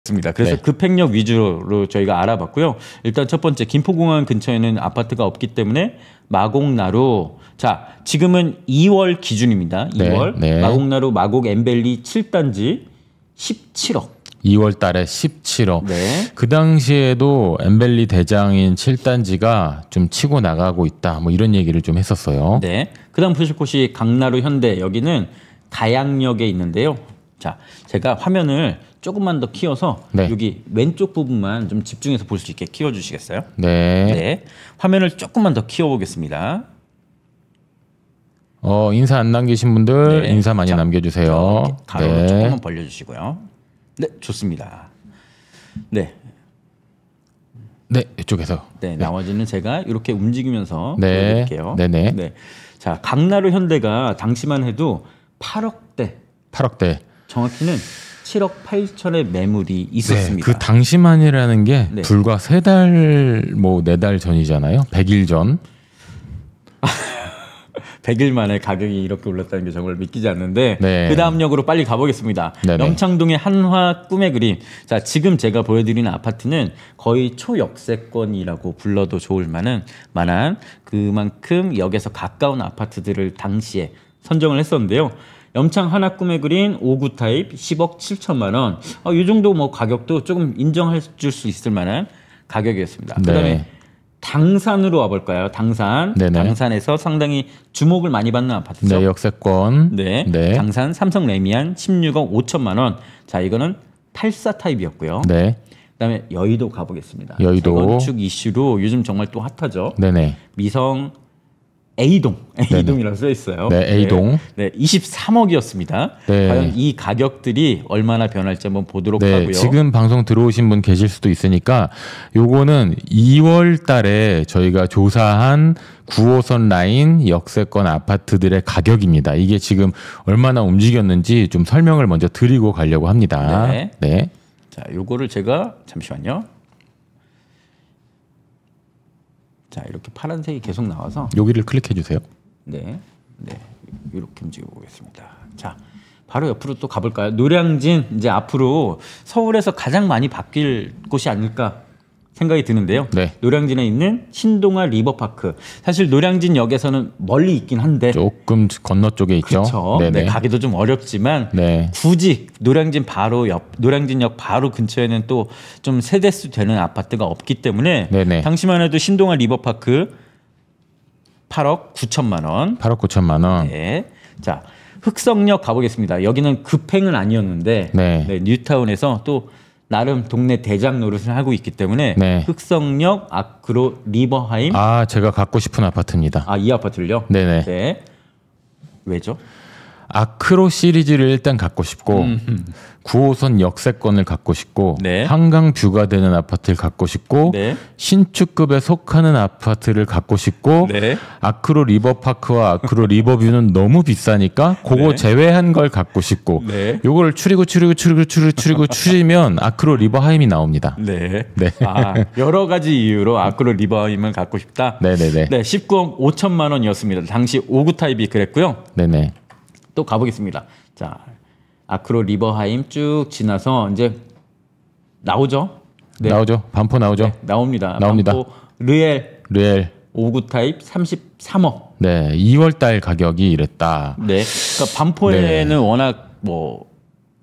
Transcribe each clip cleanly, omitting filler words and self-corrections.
습니다. 그래서 네. 급행역 위주로 저희가 알아봤고요. 일단 첫 번째 김포공항 근처에는 아파트가 없기 때문에 마곡나루. 자, 지금은 2월 기준입니다. 2월 네. 마곡나루 마곡 엠벨리 7단지 17억. 2월 달에 17억. 네. 그 당시에도 엠벨리 대장인 7단지가 좀 치고 나가고 있다. 뭐 이런 얘기를 좀 했었어요. 네. 그다음 보실 곳이 강나루 현대. 여기는 다양역에 있는데요. 자, 제가 화면을 조금만 더 키워서 네. 여기 왼쪽 부분만 좀 집중해서 볼 수 있게 키워 주시겠어요? 네. 네. 화면을 조금만 더 키워 보겠습니다. 인사 안 남기신 분들 네. 인사 많이 자, 남겨주세요. 가로로 네. 조금만 벌려주시고요. 네, 좋습니다. 네, 네, 이쪽에서. 네, 나머지는 제가 이렇게 움직이면서 네. 보여드릴게요. 네네. 네, 자, 강나루 현대가 당시만 해도 8억대, 8억대. 정확히는 7억 8천의 매물이 있었습니다. 그 당시만이라는 게 네. 불과 3달, 뭐 4달 전이잖아요. 100일 전. 100일 만에 가격이 이렇게 올랐다는 게 정말 믿기지 않는데 네. 그 다음 역으로 빨리 가보겠습니다. 네네. 염창동의 한화 꿈의 그림. 자, 지금 제가 보여드리는 아파트는 거의 초역세권이라고 불러도 좋을 만한 그만큼 역에서 가까운 아파트들을 당시에 선정을 했었는데요. 염창 하나 꿈의 그린 5구 타입 10억 7천만 원. 이 정도 뭐 가격도 조금 인정해 줄 수 있을 만한 가격이었습니다. 네. 그다음에 당산으로 와볼까요? 당산. 네네. 당산에서 상당히 주목을 많이 받는 아파트죠. 네, 역세권. 네. 네. 당산 삼성 레미안 16억 5천만 원. 자, 이거는 84 타입이었고요. 네. 그다음에 여의도 가보겠습니다. 여의도. 재건축 이슈로 요즘 정말 또 핫하죠. 네네. 미성 A동이라고 써 있어요. 네, A동. 네, 23억이었습니다. 네. 과연 이 가격들이 얼마나 변할지 한번 보도록 네, 하고요. 지금 방송 들어오신 분 계실 수도 있으니까 요거는 2월 달에 저희가 조사한 9호선 라인 역세권 아파트들의 가격입니다. 이게 지금 얼마나 움직였는지 좀 설명을 먼저 드리고 가려고 합니다. 네. 네. 자, 요거를 제가 잠시만요. 자, 이렇게 파란색이 계속 나와서 여기를 클릭해 주세요. 네, 이렇게 움직여 보겠습니다. 자, 바로 옆으로 또 가볼까요? 노량진 이제 앞으로 서울에서 가장 많이 바뀔 곳이 아닐까 생각이 드는데요. 네. 노량진에 있는 신동아 리버파크. 사실 노량진역에서는 멀리 있긴 한데 조금 건너 쪽에 있죠. 그렇죠. 네, 가기도 좀 어렵지만 네. 굳이 노량진 바로 옆 노량진역 바로 근처에는 또 좀 세대수 되는 아파트가 없기 때문에 네네. 당시만 해도 신동아 리버파크 8억 9천만 원. 8억 9천만 원. 네. 자, 흑성역 가보겠습니다. 여기는 급행은 아니었는데 네. 뉴타운에서 또 나름 동네 대장 노릇을 하고 있기 때문에 네. 흑성역 아크로 리버하임. 제가 갖고 싶은 아파트입니다. 이 아파트를요? 네네. 네. 왜죠? 아크로 시리즈를 일단 갖고 싶고 9호선 역세권을 갖고 싶고 네. 한강 뷰가 되는 아파트를 갖고 싶고 네. 신축급에 속하는 아파트를 갖고 싶고 네. 아크로 리버파크와 아크로 리버뷰는 너무 비싸니까 그거 네. 제외한 걸 갖고 싶고 네. 요거를 추리면 아크로 리버하임이 나옵니다. 네. 네. 여러 가지 이유로 아크로 리버하임을 갖고 싶다. 네네네. 네, 19억 5천만 원이었습니다. 당시 5구 타입이 그랬고요. 네네. 또 가보겠습니다. 자, 아크로 리버하임 쭉 지나서 이제 나오죠? 네. 나오죠. 반포 나오죠. 네, 나옵니다. 나옵니다. 반포 르엘 르엘. 5구 타입 33억. 네. 2월 달 가격이 이랬다. 네. 그러니까 반포에는 워낙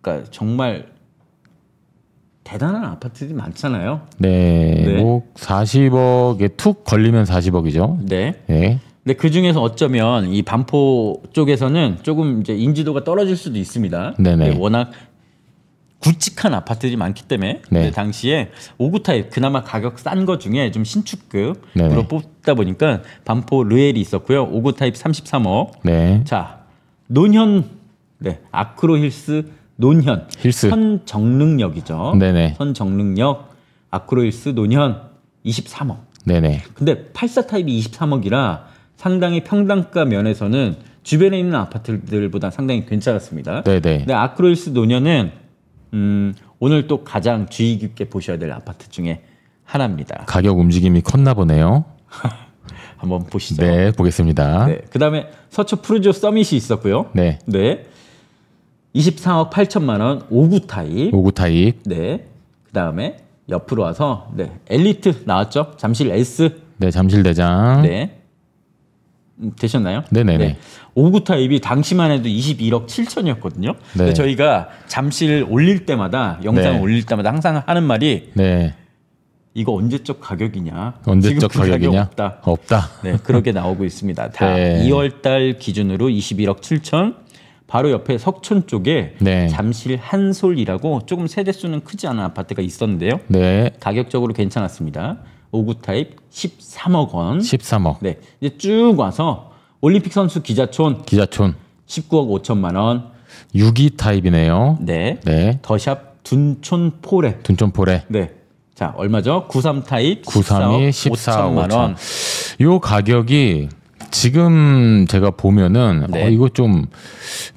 그러니까 정말 대단한 아파트들이 많잖아요. 네. 네. 뭐 40억에 툭 걸리면 40억이죠. 네. 네. 근데 그 중에서 어쩌면 이 반포 쪽에서는 조금 이제 인지도가 떨어질 수도 있습니다. 네네. 네, 워낙 굵직한 아파트들이 많기 때문에 네. 네, 당시에 5구 타입 그나마 가격 싼 거 중에 좀 신축급으로 네네. 뽑다 보니까 반포 르엘이 있었고요. 5구 타입 33억. 네. 자, 논현 아크로 힐스 논현 힐스. 선정릉역이죠. 네네. 선정릉역 아크로 힐스 논현 23억. 네네. 근데 84 타입이 23억이라 상당히 평당가 면에서는 주변에 있는 아파트들보다 상당히 괜찮았습니다. 네네. 근데 아크로힐스 노년은 오늘 또 가장 주의 깊게 보셔야 될 아파트 중에 하나입니다. 가격 움직임이 컸나 보네요. 한번 보시죠. 네, 보겠습니다. 네. 그다음에 서초 푸르지오 서밋이 있었고요. 네. 24억 8천만 원 5구 타입. 5구 타입. 네. 그다음에 옆으로 와서 네, 엘리트 나왔죠? 잠실 S. 네, 잠실대장. 네. 되셨나요? 네네네. 네. 5구 타입이 당시만 해도 21억 7천이었거든요. 네. 저희가 잠실 올릴 때마다 영상 네. 올릴 때마다 항상 하는 말이 네. 이거 언제적 가격이냐? 언제적 지금 그 가격이냐? 가격 없다. 네, 그렇게 나오고 있습니다. 다 네. 2월 달 기준으로 21억 7천. 바로 옆에 석촌 쪽에 네. 잠실 한솔이라고 조금 세대수는 크지 않은 아파트가 있었는데요. 네. 가격적으로 괜찮았습니다. 5구 타입 13억 원. 13억. 네, 이제 쭉 와서 올림픽 선수 기자촌 기자촌. 19억 5천만 원. 6기 타입이네요. 네. 네. 더샵 둔촌 포레. 둔촌포레. 네. 자, 얼마죠? 93 타입 93이 14억 14억 5천만 원. 요 가격이 지금 제가 보면은 네. 이거 좀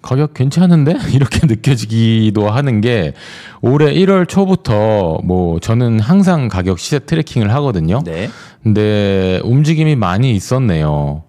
가격 괜찮은데 이렇게 느껴지기도 하는 게 올해 1월 초부터 뭐 저는 항상 가격 시세 트래킹을 하거든요. 네. 근데 움직임이 많이 있었네요.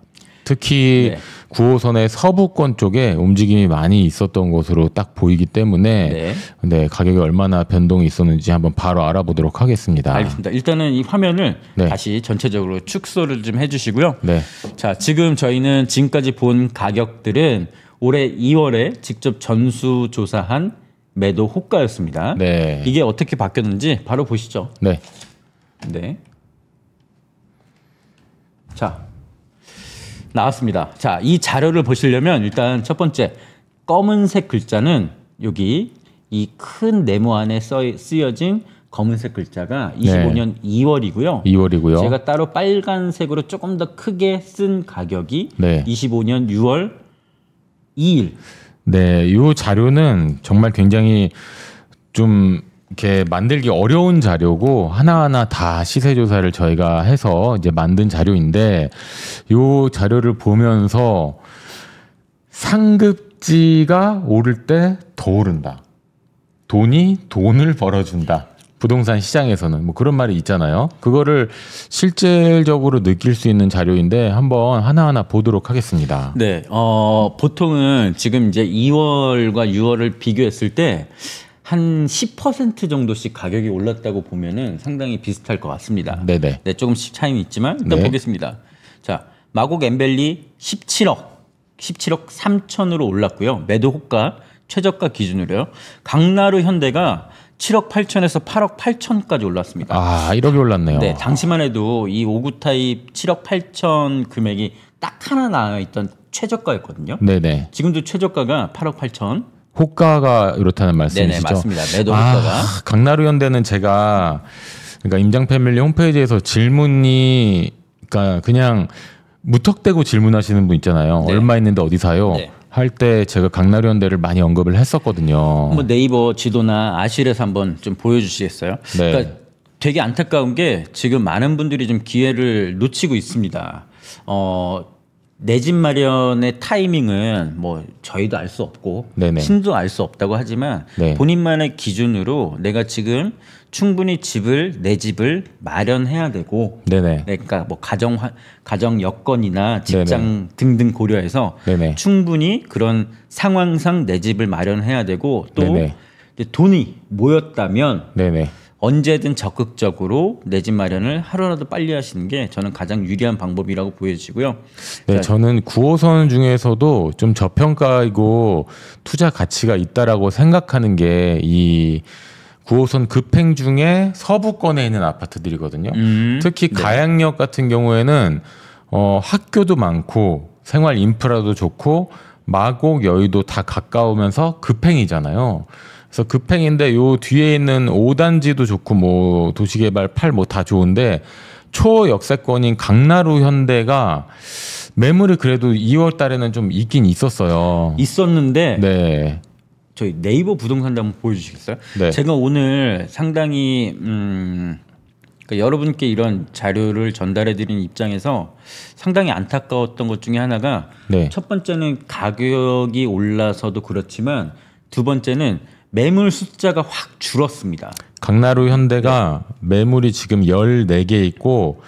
특히 네. 9호선의 서부권 쪽에 움직임이 많이 있었던 것으로 딱 보이기 때문에 네. 네, 가격이 얼마나 변동이 있었는지 한번 바로 알아보도록 하겠습니다. 알겠습니다. 일단은 이 화면을 네. 다시 전체적으로 축소를 좀 해주시고요. 네. 자, 지금 저희는 지금까지 본 가격들은 올해 2월에 직접 전수조사한 매도 호가였습니다. 네. 이게 어떻게 바뀌었는지 바로 보시죠. 네. 네. 자, 나왔습니다. 자, 이 자료를 보시려면 일단 첫 번째 검은색 글자는 여기 이 큰 네모 안에 쓰여진 검은색 글자가 25년 2월이고요. 2월이고요. 제가 따로 빨간색으로 조금 더 크게 쓴 가격이 네. 25년 6월 2일. 네, 이 자료는 정말 굉장히 좀 이렇게 만들기 어려운 자료고 하나하나 다 시세 조사를 저희가 해서 이제 만든 자료인데 이 자료를 보면서 상급지가 오를 때 더 오른다. 돈이 돈을 벌어준다. 부동산 시장에서는 뭐 그런 말이 있잖아요. 그거를 실질적으로 느낄 수 있는 자료인데 한번 하나하나 보도록 하겠습니다. 네, 보통은 지금 이제 2월과 6월을 비교했을 때 한 10% 정도씩 가격이 올랐다고 보면은 상당히 비슷할 것 같습니다. 네네. 네, 조금씩 차이는 있지만 일단 네. 보겠습니다. 자, 마곡 엠벨리 17억 3천으로 올랐고요. 매도 호가 최저가 기준으로요. 강나루 현대가 7억 8천에서 8억 8천까지 올랐습니다. 아, 1억이 올랐네요. 네, 당시만 해도 이 5구 타입 7억 8천 금액이 딱 하나 나와 있던 최저가였거든요. 네네. 지금도 최저가가 8억 8천. 호가가 이렇다는 말씀이시죠? 네네, 맞습니다. 매도 호가가. 강나루 현대는 제가 그러니까 임장 패밀리 홈페이지에서 질문이 그러니까 그냥 무턱대고 질문하시는 분 있잖아요. 네. 얼마 있는데 어디 사요? 네. 할 때 제가 강나루 현대를 많이 언급을 했었거든요. 한번 네이버 지도나 아실에서 한번 좀 보여주시겠어요? 네. 그러니까 되게 안타까운 게 지금 많은 분들이 좀 기회를 놓치고 있습니다. 내 집 마련의 타이밍은 뭐 저희도 알 수 없고 네네. 신도 알 수 없다고 하지만 네. 본인만의 기준으로 내가 지금 충분히 내 집을 마련해야 되고 네네. 네, 그러니까 뭐 가정 여건이나 직장 등등 고려해서 네네. 충분히 그런 상황상 내 집을 마련해야 되고 또 네네. 이제 돈이 모였다면 네네. 언제든 적극적으로 내 집 마련을 하루라도 빨리 하시는 게 저는 가장 유리한 방법이라고 보여지고요. 네, 자, 저는 9호선 중에서도 좀 저평가이고 투자 가치가 있다라고 생각하는 게 이 9호선 급행 중에 서부권에 있는 아파트들이거든요. 특히 네. 가양역 같은 경우에는 학교도 많고 생활 인프라도 좋고 마곡, 여의도 다 가까우면서 급행이잖아요. 그래서 급행인데 요 뒤에 있는 5단지도 좋고 뭐 도시개발 8 뭐 다 좋은데 초역세권인 강나루 현대가 매물이 그래도 2월 달에는 좀 있긴 있었어요. 있었는데 네. 저희 네이버 부동산도 한번 보여주시겠어요? 네. 제가 오늘 상당히 그러니까 여러분께 이런 자료를 전달해드리는 입장에서 상당히 안타까웠던 것 중에 하나가 네. 첫 번째는 가격이 올라서도 그렇지만 두 번째는 매물 숫자가 확 줄었습니다. 강나루 현대가 매물이 지금 14개 있고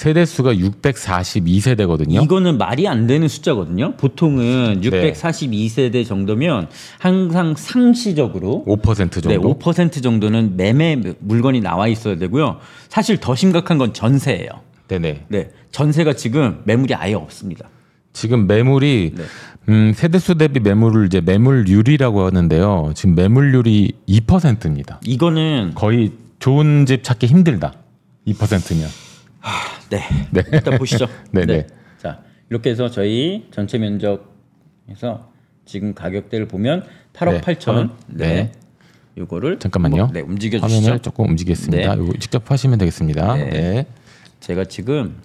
세대수가 642세대거든요. 이거는 말이 안 되는 숫자거든요. 보통은 642세대 정도면 항상 상시적으로 5% 정도. 네, 5% 정도는 매매 물건이 나와 있어야 되고요. 사실 더 심각한 건 전세예요. 네네. 네, 전세가 지금 매물이 아예 없습니다. 지금 매물이 네. 세대수 대비 매물을 이제 매물률이라고 하는데요. 지금 매물률이 2%입니다. 이거는 거의 좋은 집 찾기 힘들다. 2%면. 네. 일단 보시죠. 네네. 자, 이렇게 해서 저희 전체 면적에서 지금 가격대를 보면 8억 네. 8천. 네. 네. 요거를 잠깐만요. 한번, 네, 움직여 주시죠. 화면을 조금 움직이겠습니다. 네. 이거 직접 하시면 되겠습니다. 네. 네. 제가 지금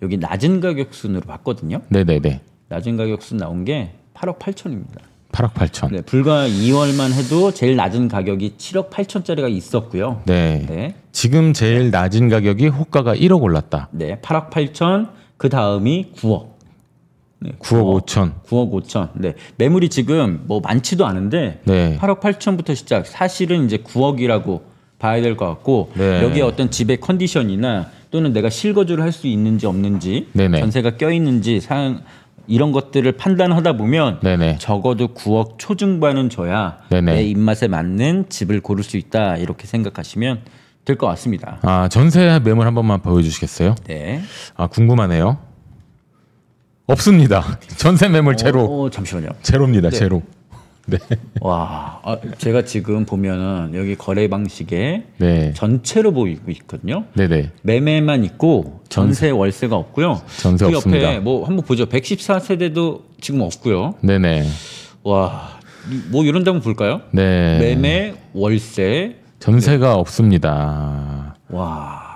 여기 낮은 가격 순으로 봤거든요. 네네네. 낮은 가격 순 나온 게 8억 8천입니다. 8억 8천. 네, 불과 2월만 해도 제일 낮은 가격이 7억 8천짜리가 있었고요. 네. 네. 지금 제일 낮은 가격이 호가가 1억 올랐다. 네, 8억 8천. 그 다음이 9억. 네, 9억 5천. 9억 5천. 네, 매물이 지금 뭐 많지도 않은데 네. 8억 8천부터 시작. 사실은 이제 9억이라고 봐야 될 것 같고 네. 여기에 어떤 집의 컨디션이나 또는 내가 실거주를 할 수 있는지 없는지 네네. 전세가 껴 있는지 이런 것들을 판단하다 보면 네네. 적어도 9억 초중반은 줘야 네네. 내 입맛에 맞는 집을 고를 수 있다 이렇게 생각하시면 될 것 같습니다. 아, 전세 매물 한 번만 보여주시겠어요? 네. 아, 궁금하네요. 없습니다. 전세 매물 제로. 잠시만요. 제로입니다. 네. 제로. 네. 와, 제가 지금 보면은 여기 거래 방식에 네. 전체로 보이고 있거든요. 네네. 매매만 있고 전세 월세가 없고요. 전세 그 없습니다. 옆에 뭐 한번 보죠. 114세대도 지금 없고요. 네네. 와, 뭐 이런 데 한번 볼까요? 네. 매매 월세. 전세가 없습니다. 와.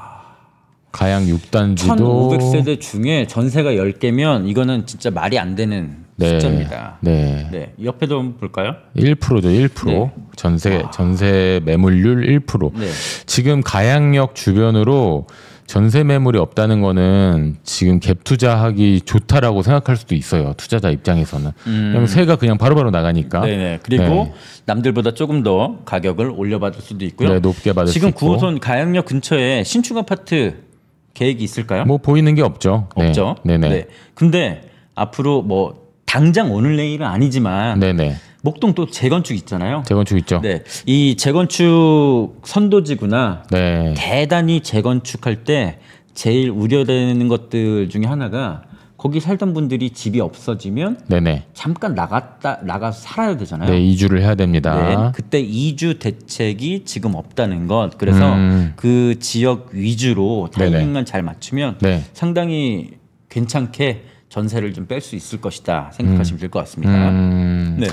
가양 6단지도 1,500세대 중에 전세가 10개면 이거는 진짜 말이 안 되는 숫자입니다. 네. 네. 옆에도 한번 볼까요? 1%죠. 1%. 네. 전세 매물률 1%. 네. 지금 가양역 주변으로 전세 매물이 없다는 거는 지금 갭 투자하기 좋다라고 생각할 수도 있어요. 투자자 입장에서는. 그냥 세가 그냥 바로바로 나가니까. 네네. 그리고 네. 남들보다 조금 더 가격을 올려받을 수도 있고요. 네, 높게 받을 지금 수 있고. 9호선 가양역 근처에 신축 아파트 계획이 있을까요? 뭐 보이는 게 없죠. 없죠. 네. 네네. 네. 근데 앞으로 뭐 당장 오늘 내일은 아니지만 네네. 목동 또 재건축 있잖아요. 재건축 있죠. 네. 이 재건축 선도지구나 네. 대단히 재건축할 때 제일 우려되는 것들 중에 하나가 거기 살던 분들이 집이 없어지면 네네. 잠깐 나가서 살아야 되잖아요. 네, 이주를 해야 됩니다. 네, 그때 이주 대책이 지금 없다는 것. 그래서 그 지역 위주로 타이밍만 잘 맞추면 네. 상당히 괜찮게 전세를 좀 뺄 수 있을 것이다 생각하시면 될 것 같습니다. 네.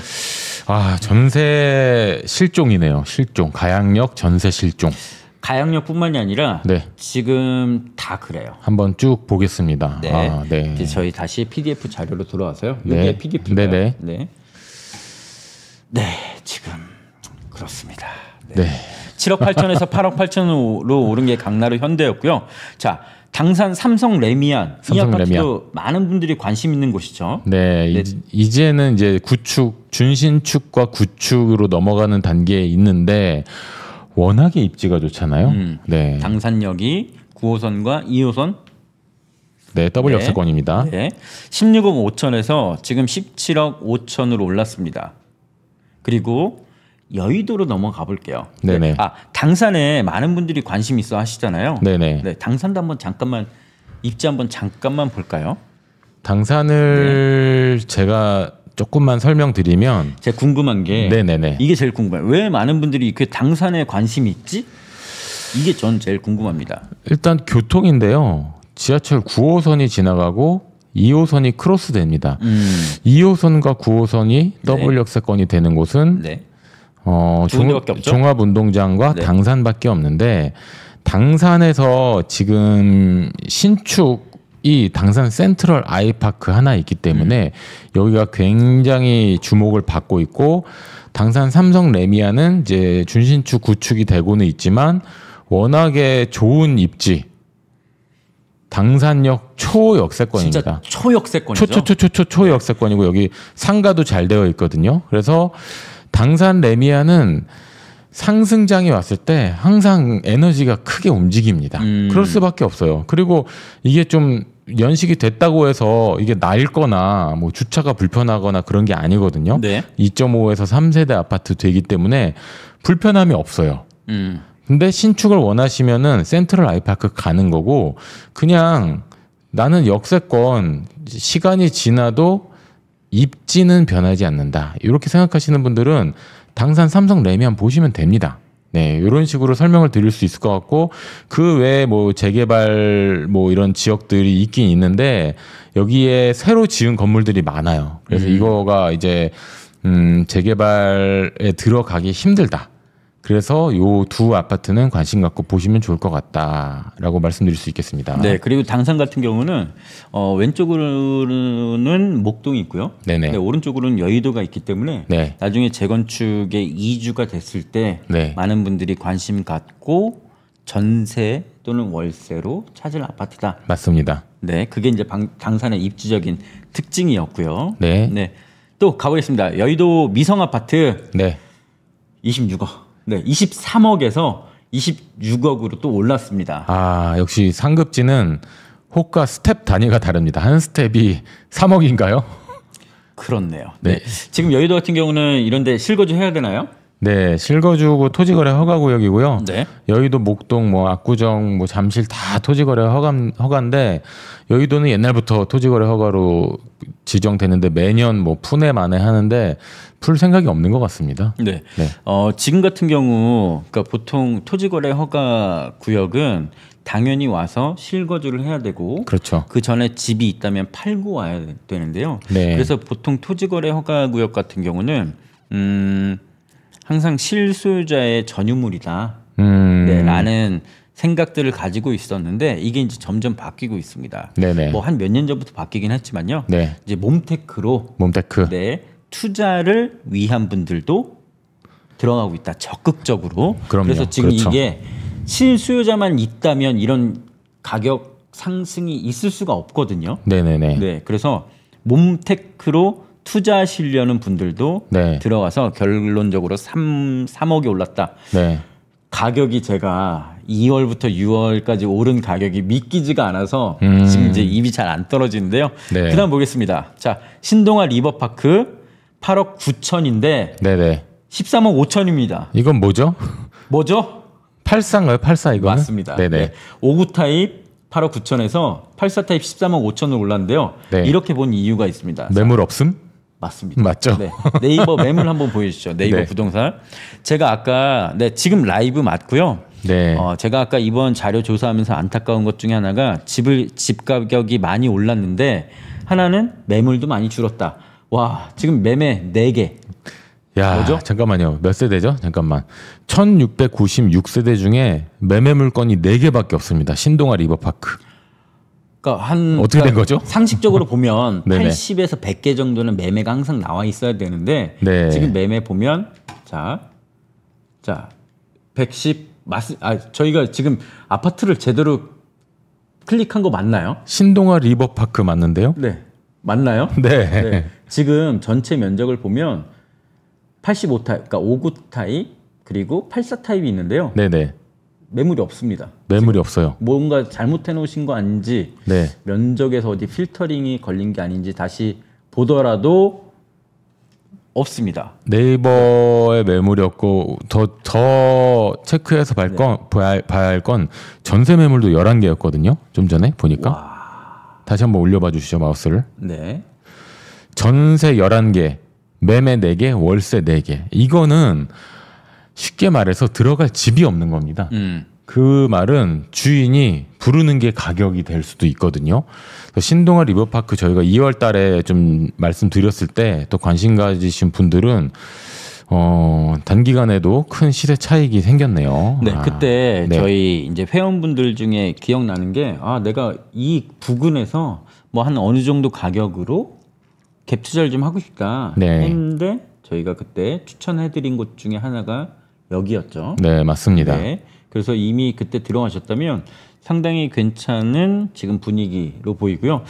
아, 전세 실종이네요. 실종. 가양역 전세 실종. 가양역뿐만이 아니라 네. 지금 다 그래요. 한번 쭉 보겠습니다. 네. 아, 네. 이제 저희 다시 PDF 자료로 돌아와서요. 네. 이게 PDF인가요? 네네. 네. 네, 지금 그렇습니다. 네. 7억 8천에서 8억 8천으로 오른 게 강나루 현대였고요. 자, 당산 삼성 레미안 이 삼성 아파트도 레미안. 많은 분들이 관심 있는 곳이죠. 네, 이제는 이제 구축, 준신축과 구축으로 넘어가는 단계에 있는데 워낙에 입지가 좋잖아요. 네, 당산역이 9호선과 2호선 네, 더블 네. 역세권입니다. 네. 16억 5천에서 지금 17억 5천으로 올랐습니다. 그리고 여의도로 넘어가 볼게요. 네네. 네. 아, 당산에 많은 분들이 관심 있어 하시잖아요. 네네. 네, 당산도 한번 잠깐만 입지 한번 잠깐만 볼까요? 당산을 제가 조금만 설명드리면, 제가 궁금한 게 네네네. 이게 제일 궁금해요. 왜 많은 분들이 그 당산에 관심이 있지? 이게 전 제일 궁금합니다. 일단 교통인데요. 지하철 9호선이 지나가고 2호선이 크로스됩니다. 2호선과 9호선이 더블 역세권이 되는 곳은 네. 두 군데밖에 없죠? 종합운동장과 네. 당산밖에 없는데 당산에서 지금 신축이 당산 센트럴 아이파크 하나 있기 때문에 여기가 굉장히 주목을 받고 있고 당산 삼성 레미안은 이제 준신축 구축이 되고는 있지만 워낙에 좋은 입지 당산역 초역세권입니다. 진짜 초역세권이죠. 초역세권이고 여기 상가도 잘 되어 있거든요. 그래서 당산 레미안은 상승장이 왔을 때 항상 에너지가 크게 움직입니다. 그럴 수밖에 없어요. 그리고 이게 좀 연식이 됐다고 해서 이게 낡거나 뭐 주차가 불편하거나 그런 게 아니거든요. 네. 2.5에서 3세대 아파트 되기 때문에 불편함이 없어요. 근데 신축을 원하시면은 센트럴 아이파크 가는 거고, 그냥 나는 역세권 시간이 지나도 입지는 변하지 않는다, 이렇게 생각하시는 분들은 당산 삼성 레미안 보시면 됩니다. 네, 이런 식으로 설명을 드릴 수 있을 것 같고, 그 외에 뭐 재개발 뭐 이런 지역들이 있긴 있는데 여기에 새로 지은 건물들이 많아요. 그래서 이거가 이제 재개발에 들어가기 힘들다. 그래서 요 두 아파트는 관심 갖고 보시면 좋을 것 같다라고 말씀드릴 수 있겠습니다. 네, 그리고 당산 같은 경우는 왼쪽으로는 목동이 있고요. 네네. 네, 오른쪽으로는 여의도가 있기 때문에 네. 나중에 재건축에 이주가 됐을 때 네. 많은 분들이 관심 갖고 전세 또는 월세로 찾을 아파트다. 맞습니다. 네, 그게 이제 당산의 입지적인 특징이었고요. 네. 네, 또 가보겠습니다. 여의도 미성 아파트 네. 26억. 네, 23억에서 26억으로 또 올랐습니다. 아, 역시 상급지는 호가 스텝 단위가 다릅니다. 한 스텝이 3억인가요? 그렇네요. 네. 네. 지금 여의도 같은 경우는 이런데 실거주 해야 되나요? 네, 실거주고 토지거래 허가구역이고요. 네. 여의도, 목동, 뭐 압구정, 뭐 잠실 다 토지거래 허가인데, 여의도는 옛날부터 토지거래 허가로 지정되는데 매년 뭐 푼해 만에 하는데 풀 생각이 없는 것 같습니다. 네. 네. 지금 같은 경우, 그러니까 보통 토지거래 허가 구역은 당연히 와서 실거주를 해야 되고, 그렇죠. 그 전에 집이 있다면 팔고 와야 되는데요. 네. 그래서 보통 토지거래 허가 구역 같은 경우는 항상 실소유자의 전유물이다. 네, 라는 생각들을 가지고 있었는데 이게 이제 점점 바뀌고 있습니다. 네네. 뭐 한 몇 년 전부터 바뀌긴 했지만요. 네. 이제 몸테크로 몸테크. 네, 투자를 위한 분들도 들어가고 있다. 적극적으로. 그럼요. 그래서 지금 그렇죠. 이게 실수요자만 있다면 이런 가격 상승이 있을 수가 없거든요. 네네네. 네, 그래서 몸테크로 투자하시려는 분들도 네. 들어가서 결론적으로 3억이 올랐다. 네. 가격이 제가 2월부터 6월까지 오른 가격이 믿기지가 않아서 지금 이제 입이 잘 안 떨어지는데요. 네. 그다음 보겠습니다. 자, 신동아 리버파크 8억 9천인데 네네. 13억 5천입니다. 이건 뭐죠? 뭐죠? 84인가요? 84 이거는? 맞습니다. 네네. 네. 59 타입 8억 9천에서 84 타입 13억 5천을 올랐는데요. 네. 이렇게 본 이유가 있습니다. 매물 없음? 맞습니다. 맞죠? 네. 네이버 매물 한번 보여주시죠. 네이버 네. 부동산. 제가 아까 지금 라이브 맞고요. 네. 제가 아까 이번 자료 조사하면서 안타까운 것 중에 하나가 집 가격이 많이 올랐는데 하나는 매물도 많이 줄었다. 와, 지금 매매 4개. 야, 뭐죠? 잠깐만요. 몇 세대죠? 잠깐만. 1696세대 중에 매매 물건이 4개밖에 없습니다. 신동아 리버파크. 그러니까 어떻게 된 거죠? 상식적으로 보면 네네. 80에서 100개 정도는 매매가 항상 나와 있어야 되는데 네. 지금 매매 보면 자 110 저희가 지금 아파트를 제대로 클릭한 거 맞나요? 신동아 리버파크 맞는데요? 네. 맞나요? 네. 네. 지금 전체 면적을 보면 85 타입, 그러니까 59 타입 그리고 84 타입이 있는데요. 네네. 매물이 없습니다. 매물이 없어요. 뭔가 잘못해 놓으신 거 아닌지 네. 면적에서 어디 필터링이 걸린 게 아닌지 다시 보더라도 없습니다. 네이버에 매물이 없고 더 체크해서 봐야 할 건 전세 매물도 11개였거든요. 좀 전에 보니까. 다시 한번 올려봐 주시죠, 마우스를. 네. 전세 11개, 매매 4개, 월세 4개. 이거는 쉽게 말해서 들어갈 집이 없는 겁니다. 그 말은 주인이 부르는 게 가격이 될 수도 있거든요. 신동아 리버파크 저희가 2월 달에 좀 말씀드렸을 때 또 관심 가지신 분들은 단기간에도 큰 시세 차익이 생겼네요. 네, 그때 네. 저희 이제 회원분들 중에 기억나는 게 내가 이 부근에서 뭐 한 어느 정도 가격으로 갭 투자를 좀 하고 싶다 네. 했는데 저희가 그때 추천해드린 곳 중에 하나가 여기였죠. 네, 맞습니다. 네. 그래서 이미 그때 들어가셨다면 상당히 괜찮은 지금 분위기로 보이고요.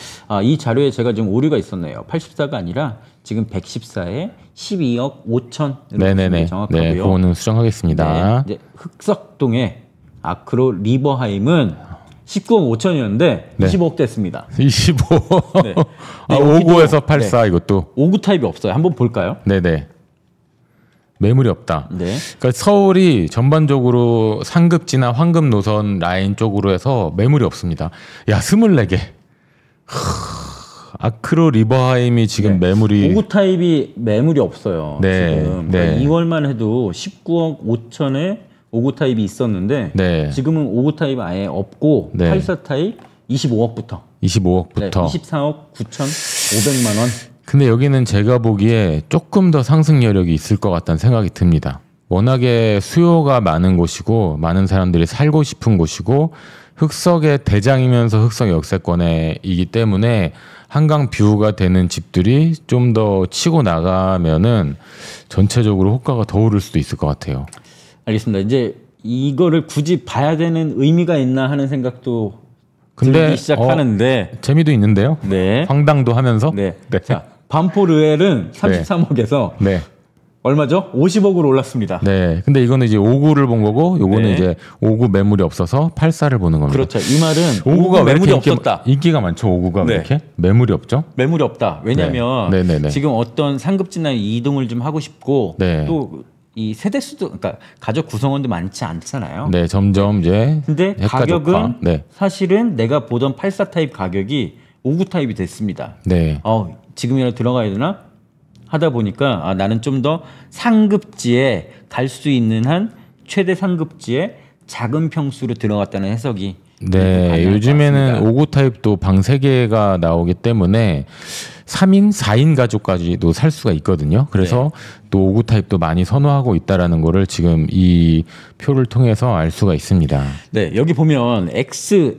이 자료에 제가 지금 오류가 있었네요. 84가 아니라 지금 114에 12억 5천으로 네네네. 정확하고요. 네, 그거는 수정하겠습니다. 네, 이제 흑석동의 아크로 리버하임은 19억 5천이었는데 25억 됐습니다. 25. 네. 59에서 84 이것도. 59 타입이 없어요. 한번 볼까요? 네네. 매물이 없다. 네. 그러니까 서울이 전반적으로 상급지나 황금 노선 라인 쪽으로 해서 매물이 없습니다. 야, 24개. 아크로 리버하임이 지금 매물이 59 타입이 매물이 없어요. 네. 지금 네. 2월만 해도 19억 5천에 59 타입이 있었는데 네. 지금은 59 타입 아예 없고 네. 84 타입 25억부터 25억부터 24억 9,500만 원. 근데 여기는 제가 보기에 조금 더 상승 여력이 있을 것 같다는 생각이 듭니다. 워낙에 수요가 많은 곳이고 많은 사람들이 살고 싶은 곳이고 흑석의 대장이면서 흑석 역세권이기 때문에 한강 뷰가 되는 집들이 좀 더 치고 나가면은 전체적으로 호가가 더 오를 수도 있을 것 같아요. 알겠습니다. 이제 이거를 굳이 봐야 되는 의미가 있나 하는 생각도 들기 시작하는데 재미도 있는데요. 네. 황당도 하면서. 네. 자, 반포르엘은 33억에서 네. 얼마죠? 50억으로 올랐습니다. 네. 근데 이거는 이제 59를 본 거고 요거는 네. 이제 59 매물이 없어서 84를 보는 겁니다. 그렇죠. 이 말은 59가 왜 매물이 이렇게 없었다. 인기가 많죠. 59가 네. 왜 이렇게 매물이 없죠? 매물이 없다. 왜냐하면 네. 네네네. 지금 어떤 상급지나 이동을 좀 하고 싶고 네. 또 이 세대 수도 그러니까 가족 구성원도 많지 않잖아요. 네, 점점 이제 근데 핵가족화. 가격은 네. 사실은 내가 보던 84 타입 가격이 59 타입이 됐습니다. 네. 지금이라도 들어가야 되나 하다 보니까 나는 좀 더 상급지에 갈 수 있는 한 최대 상급지에 작은 평수로 들어갔다는 해석이 네, 요즘에는 59 타입도 방 3개가 나오기 때문에 3인, 4인 가족까지도 살 수가 있거든요. 그래서 또 59 타입도 많이 선호하고 있다라는 거를 지금 이 표를 통해서 알 수가 있습니다. 네, 여기 보면 X가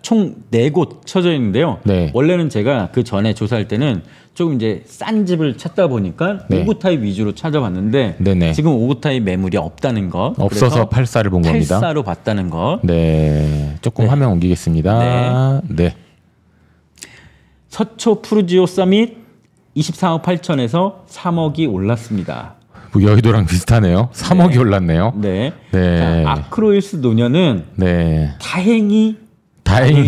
총 4곳 쳐져 있는데요. 네. 원래는 제가 그 전에 조사할 때는 조금 이제 싼 집을 찾다 보니까 네. 59 타입 위주로 찾아봤는데 네네. 지금 59 타입 매물이 없다는 것. 없어서 84를 본 겁니다. 84로 봤다는 것. 네, 조금 화면 옮기겠습니다. 네. 서초 푸르지오 서밋 24억 8천에서 3억이 올랐습니다. 뭐 여의도랑 비슷하네요. 3억이 올랐네요. 네. 네. 자, 아크로일스 노년은 네. 다행인가요?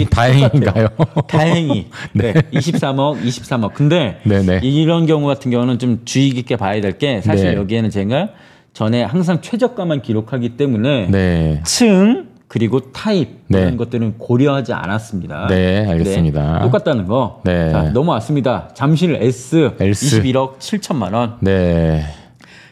다행인가요? 다행히. 네. 23억. 근데 네네. 이런 경우 같은 경우는 좀 주의 깊게 봐야 될 게 사실 네. 여기에는 제가 전에 항상 최저가만 기록하기 때문에 네. 층 그리고 타입 네. 이런 것들은 고려하지 않았습니다. 네, 알겠습니다. 네, 똑같다는 거. 네. 자, 넘어왔습니다. 잠실 S 21억 7천만 원. 네.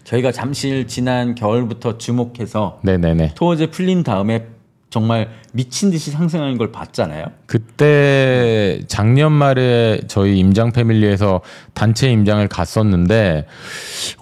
저희가 잠실 지난 겨울부터 주목해서 네네네. 토어제 풀린 다음에 정말 미친 듯이 상승하는 걸 봤잖아요. 그때 작년 말에 저희 임장 패밀리에서 단체 임장을 갔었는데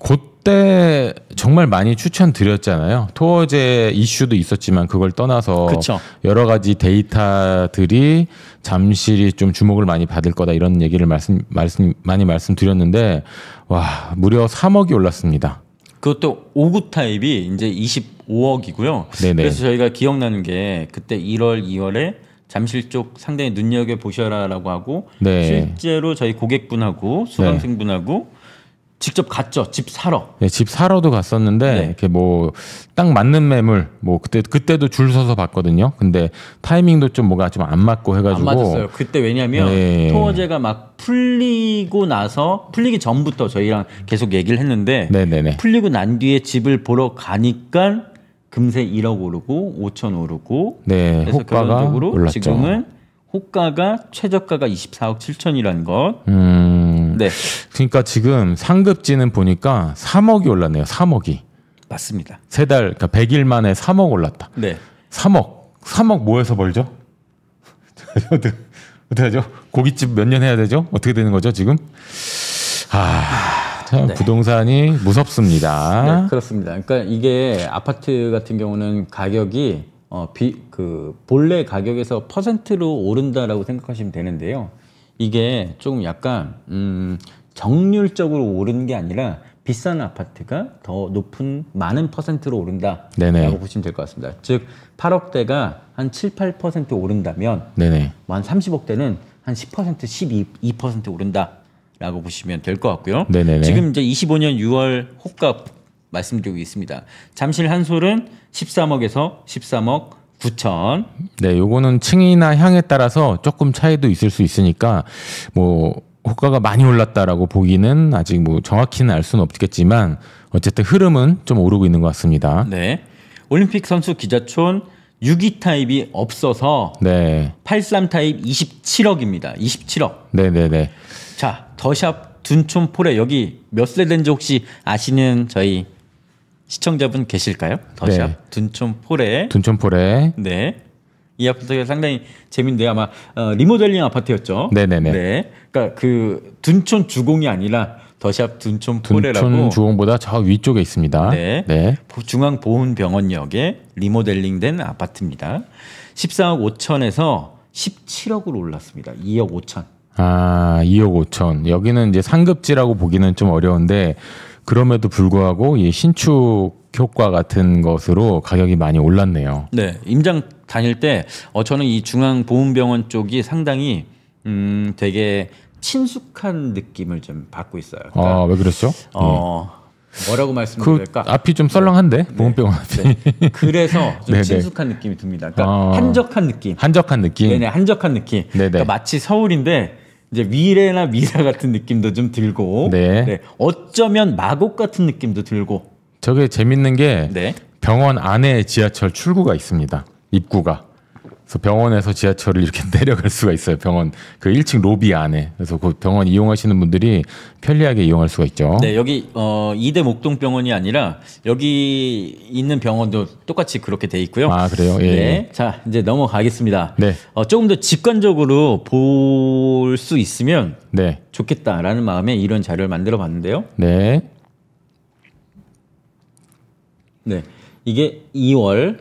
그때 정말 많이 추천드렸잖아요. 토어제 이슈도 있었지만 그걸 떠나서 그쵸. 여러 가지 데이터들이 잠실이 좀 주목을 많이 받을 거다 이런 얘기를 많이 말씀드렸는데 와 무려 3억이 올랐습니다. 그것도 59 타입이 이제 25억이고요. 네네. 그래서 저희가 기억나는 게 그때 1월, 2월에 잠실 쪽 상당히 눈여겨 보셔라라고 하고 네. 실제로 저희 고객분하고 수강생분하고 직접 갔죠. 집 사러. 네, 집 사러도 갔었는데 네. 이렇게 뭐 딱 맞는 매물 뭐 그때도 줄 서서 봤거든요. 근데 타이밍도 좀 뭐가 좀 안 맞고 해가지고 안 맞았어요. 그때 왜냐하면 네. 토어제가 막 풀리고 나서 풀리기 전부터 저희랑 계속 얘기를 했는데 네네네. 풀리고 난 뒤에 집을 보러 가니까 금세 1억 오르고 5천 오르고 네, 그래서 호가가 결론적으로 올랐죠. 지금은 호가가 최저가가 24억 7천이라는 것. 네, 그러니까 지금 상급지는 보니까 3억이 올랐네요. 3억이. 맞습니다. 세 달, 그러니까 100일 만에 3억 올랐다. 네. 3억 뭐해서 벌죠? 어떻게 하죠? 고깃집 몇 년 해야 되죠? 어떻게 되는 거죠, 지금? 참 네. 부동산이 무섭습니다. 네, 그렇습니다. 그러니까 이게 아파트 같은 경우는 가격이 본래 가격에서 퍼센트로 오른다라고 생각하시면 되는데요. 이게 조금 약간 정률적으로 오르는 게 아니라 비싼 아파트가 더 높은 많은 퍼센트로 오른다라고 네네. 보시면 될 것 같습니다. 즉 8억대가 한 7, 8% 오른다면 네네. 한 30억대는 한 10%, 12% 오른다라고 보시면 될 것 같고요. 네네네. 지금 이제 25년 6월 호가 말씀드리고 있습니다. 잠실 한솔은 13억에서 13억 9천. 네, 요거는 층이나 향에 따라서 조금 차이도 있을 수 있으니까 뭐 호가가 많이 올랐다라고 보기는 아직 뭐 정확히는 알 수는 없겠지만 어쨌든 흐름은 좀 오르고 있는 것 같습니다. 네. 올림픽 선수 기자촌 6위 타입이 없어서 네. 83 타입 27억입니다. 27억. 네네네. 자, 더샵 둔촌 폴에 여기 몇 세대인지 혹시 아시는 저희 시청자분 계실까요? 더샵 네. 둔촌 폴에. 둔촌폴에. 네. 이 아파트가 상당히 재밌는데 아마 리모델링 아파트였죠. 네네네. 네. 그러니까 그 둔촌 주공이 아니라 더샵 둔촌 폴에라고. 둔촌 주공보다 저 위쪽에 있습니다. 네. 네. 중앙보훈병원역에 리모델링된 아파트입니다. 14억 5천에서 17억으로 올랐습니다. 2억 5천. 아, 2억 5천. 여기는 이제 상급지라고 보기는 좀 어려운데 그럼에도 불구하고 이 신축 효과 같은 것으로 가격이 많이 올랐네요. 네, 임장 다닐 때 저는 이 중앙보훈병원 쪽이 상당히 되게 친숙한 느낌을 좀 받고 있어요. 그러니까 왜 그렇죠? 뭐라고 말씀드릴까? 그 앞이 좀 썰렁한데 보훈병원 앞이. 네. 그래서 좀 네네. 친숙한 느낌이 듭니다. 그러니까 한적한 느낌. 한적한 느낌. 네네, 한적한 느낌. 네네. 그러니까 마치 서울인데 이제 위례나 미라 같은 느낌도 좀 들고, 네. 네. 어쩌면 마곡 같은 느낌도 들고. 저게 재밌는 게 네. 병원 안에 지하철 출구가 있습니다. 입구가. 그래서 병원에서 지하철을 이렇게 내려갈 수가 있어요. 병원 그 1층 로비 안에. 그래서 그 병원 이용하시는 분들이 편리하게 이용할 수가 있죠. 네, 여기 이대 목동병원이 아니라 여기 있는 병원도 똑같이 그렇게 돼 있고요. 아, 그래요? 예. 네, 자 이제 넘어가겠습니다. 네. 조금 더 직관적으로 볼 수 있으면 네. 좋겠다라는 마음에 이런 자료를 만들어 봤는데요. 네. 네, 이게 2월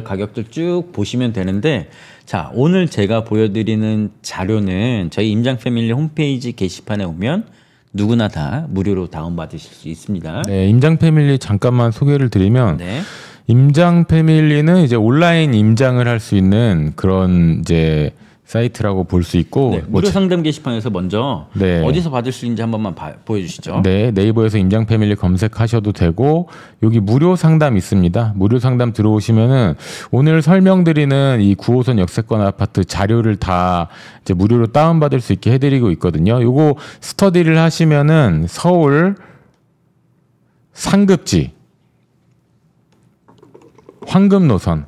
가격들 쭉 보시면 되는데, 자 오늘 제가 보여드리는 자료는 저희 임장 패밀리 홈페이지 게시판에 오면 누구나 다 무료로 다운받으실 수 있습니다. 네, 임장 패밀리 잠깐만 소개를 드리면 네. 임장 패밀리는 이제 온라인 임장을 할 수 있는 그런 이제 사이트라고 볼 수 있고 네, 무료 상담 게시판에서 먼저 네. 어디서 받을 수 있는지 한 번만 보여주시죠. 네, 네이버에서 임장 패밀리 검색하셔도 되고 여기 무료 상담 있습니다. 무료 상담 들어오시면은 오늘 설명드리는 이 9호선 역세권 아파트 자료를 다 이제 무료로 다운받을 수 있게 해드리고 있거든요. 요거 스터디를 하시면은 서울 상급지 황금 노선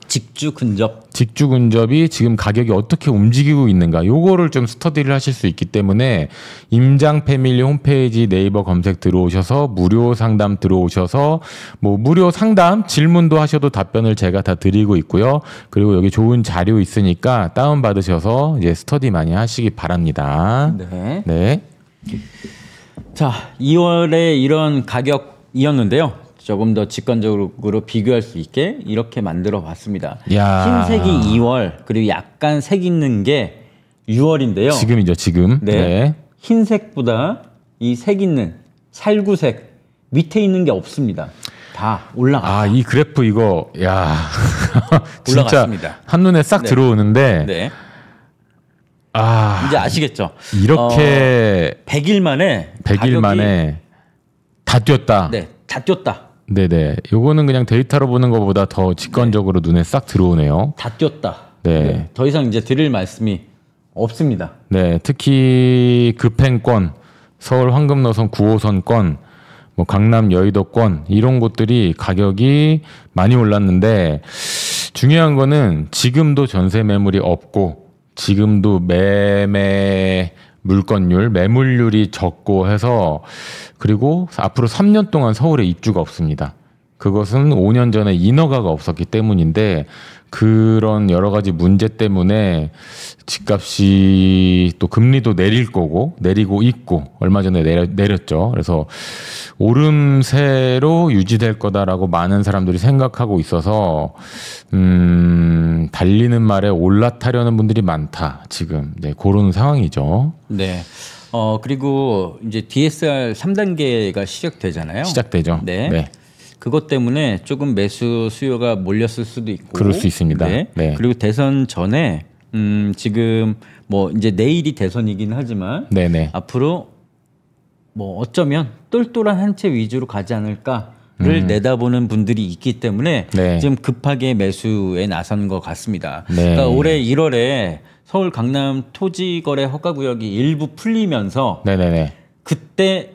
직주 근접. 직주 근접이 지금 가격이 어떻게 움직이고 있는가 요거를 좀 스터디를 하실 수 있기 때문에 임장 패밀리 홈페이지 네이버 검색 들어오셔서 무료 상담 들어오셔서 뭐 무료 상담 질문도 하셔도 답변을 제가 다 드리고 있고요. 그리고 여기 좋은 자료 있으니까 다운 받으셔서 이제 스터디 많이 하시기 바랍니다. 네. 네. 자 2월에 이런 가격이었는데요. 조금 더 직관적으로 비교할 수 있게 이렇게 만들어 봤습니다. 야. 흰색이 2월 그리고 약간 색 있는 게 6월인데요. 지금이죠, 지금. 네. 네. 흰색보다 이 색 있는 살구색 밑에 있는 게 없습니다. 다 올라가. 이 그래프 이거 야 진짜 올라갔습니다. 한눈에 싹 네. 들어오는데 네. 아 이제 아시겠죠? 이렇게 100일 만에 100일 가격이, 만에 다 뛰었다. 네, 다 뛰었다. 네네. 요거는 그냥 데이터로 보는 것보다 더 직관적으로 눈에 싹 들어오네요. 다 뛰었다. 네. 더 이상 이제 드릴 말씀이 없습니다. 네. 특히 급행권, 서울 황금노선 9호선권, 뭐 강남 여의도권 이런 곳들이 가격이 많이 올랐는데 중요한 거는 지금도 전세 매물이 없고 지금도 매매 물건율, 매물률이 적고 해서 그리고 앞으로 3년 동안 서울에 입주가 없습니다. 그것은 5년 전에 인허가가 없었기 때문인데 그런 여러 가지 문제 때문에 집값이 또 금리도 내릴 거고 내리고 있고 얼마 전에 내렸죠. 그래서 오름세로 유지될 거다라고 많은 사람들이 생각하고 있어서 달리는 말에 올라타려는 분들이 많다. 지금 네, 그런 상황이죠. 네. 그리고 이제 DSR 3단계가 시작되잖아요. 시작되죠. 네. 네. 그것 때문에 조금 매수 수요가 몰렸을 수도 있고. 그럴 수 있습니다. 네. 네. 그리고 대선 전에 지금 뭐 이제 내일이 대선이긴 하지만 네네. 앞으로 뭐 어쩌면 똘똘한 한 채 위주로 가지 않을까를 내다보는 분들이 있기 때문에 네. 지금 급하게 매수에 나선 것 같습니다. 네. 그러니까 올해 1월에 서울 강남 토지거래 허가구역이 일부 풀리면서 네네네. 그때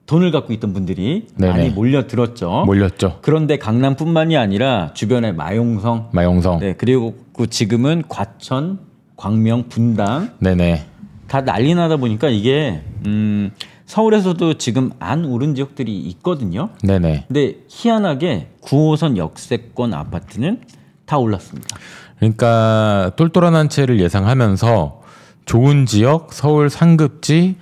돈을 갖고 있던 분들이 네네. 많이 몰려들었죠. 몰렸죠. 그런데 강남뿐만이 아니라 주변에 마용성, 마용성. 네, 그리고 지금은 과천, 광명, 분당 네네. 다 난리 나다 보니까 이게 서울에서도 지금 안 오른 지역들이 있거든요. 네네. 근데 희한하게 9호선 역세권 아파트는 다 올랐습니다. 그러니까 똘똘한 한 채를 예상하면서 좋은 지역, 서울 상급지,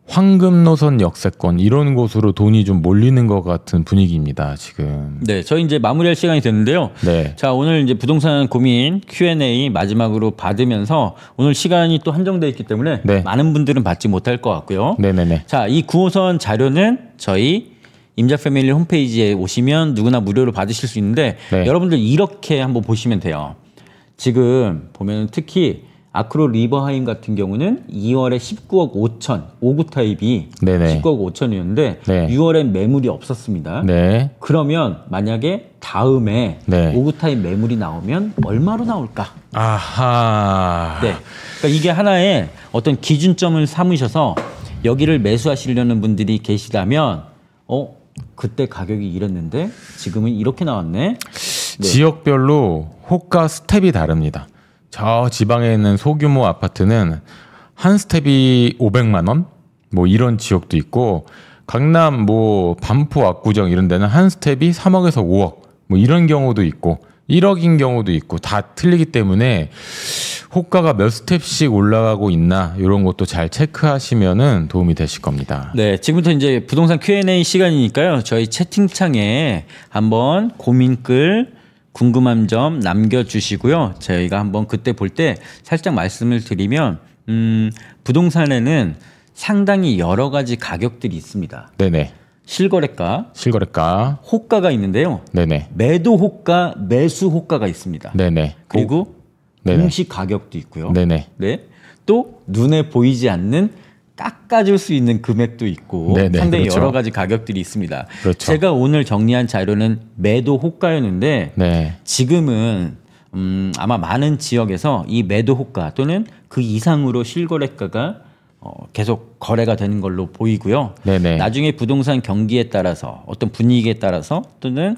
황금 노선 역세권 이런 곳으로 돈이 좀 몰리는 것 같은 분위기입니다. 지금. 네, 저희 이제 마무리할 시간이 됐는데요. 네. 자, 오늘 이제 부동산 고민 Q&A 마지막으로 받으면서 오늘 시간이 또 한정돼 있기 때문에 네. 많은 분들은 받지 못할 것 같고요. 네네네. 자, 이 9호선 자료는 저희 임자 패밀리 홈페이지에 오시면 누구나 무료로 받으실 수 있는데 네. 여러분들 이렇게 한번 보시면 돼요. 지금 보면 특히 아크로 리버하임 같은 경우는 2월에 19억 5천 5구 타입이 네네. 19억 5천이었는데 네. 6월엔 매물이 없었습니다. 네. 그러면 만약에 다음에 네. 5구 타입 매물이 나오면 얼마로 나올까? 아하. 네. 그러니까 이게 하나의 어떤 기준점을 삼으셔서 여기를 매수하시려는 분들이 계시다면 그때 가격이 이랬는데 지금은 이렇게 나왔네. 네. 지역별로 호가 스텝이 다릅니다. 저 지방에 있는 소규모 아파트는 한 스텝이 500만 원? 뭐 이런 지역도 있고 강남 뭐 반포 압구정 이런 데는 한 스텝이 3억에서 5억 뭐 이런 경우도 있고 1억인 경우도 있고 다 틀리기 때문에 호가가 몇 스텝씩 올라가고 있나 이런 것도 잘 체크하시면은 도움이 되실 겁니다. 네, 지금부터 이제 부동산 Q&A 시간이니까요. 저희 채팅창에 한번 고민글 궁금한 점 남겨주시고요. 저희가 한번 그때 볼 때 살짝 말씀을 드리면 부동산에는 상당히 여러 가지 가격들이 있습니다. 네네. 실거래가, 실거래가. 호가가 있는데요. 네네. 매도 호가, 매수 호가가 있습니다. 네네. 그리고 네네. 공시 가격도 있고요. 네네. 네. 또 눈에 보이지 않는 깎아줄 수 있는 금액도 있고 네네, 상당히 그렇죠. 여러 가지 가격들이 있습니다. 그렇죠. 제가 오늘 정리한 자료는 매도 호가였는데 네. 지금은 아마 많은 지역에서 이 매도 호가 또는 그 이상으로 실거래가가 계속 거래가 되는 걸로 보이고요. 네네. 나중에 부동산 경기에 따라서 어떤 분위기에 따라서 또는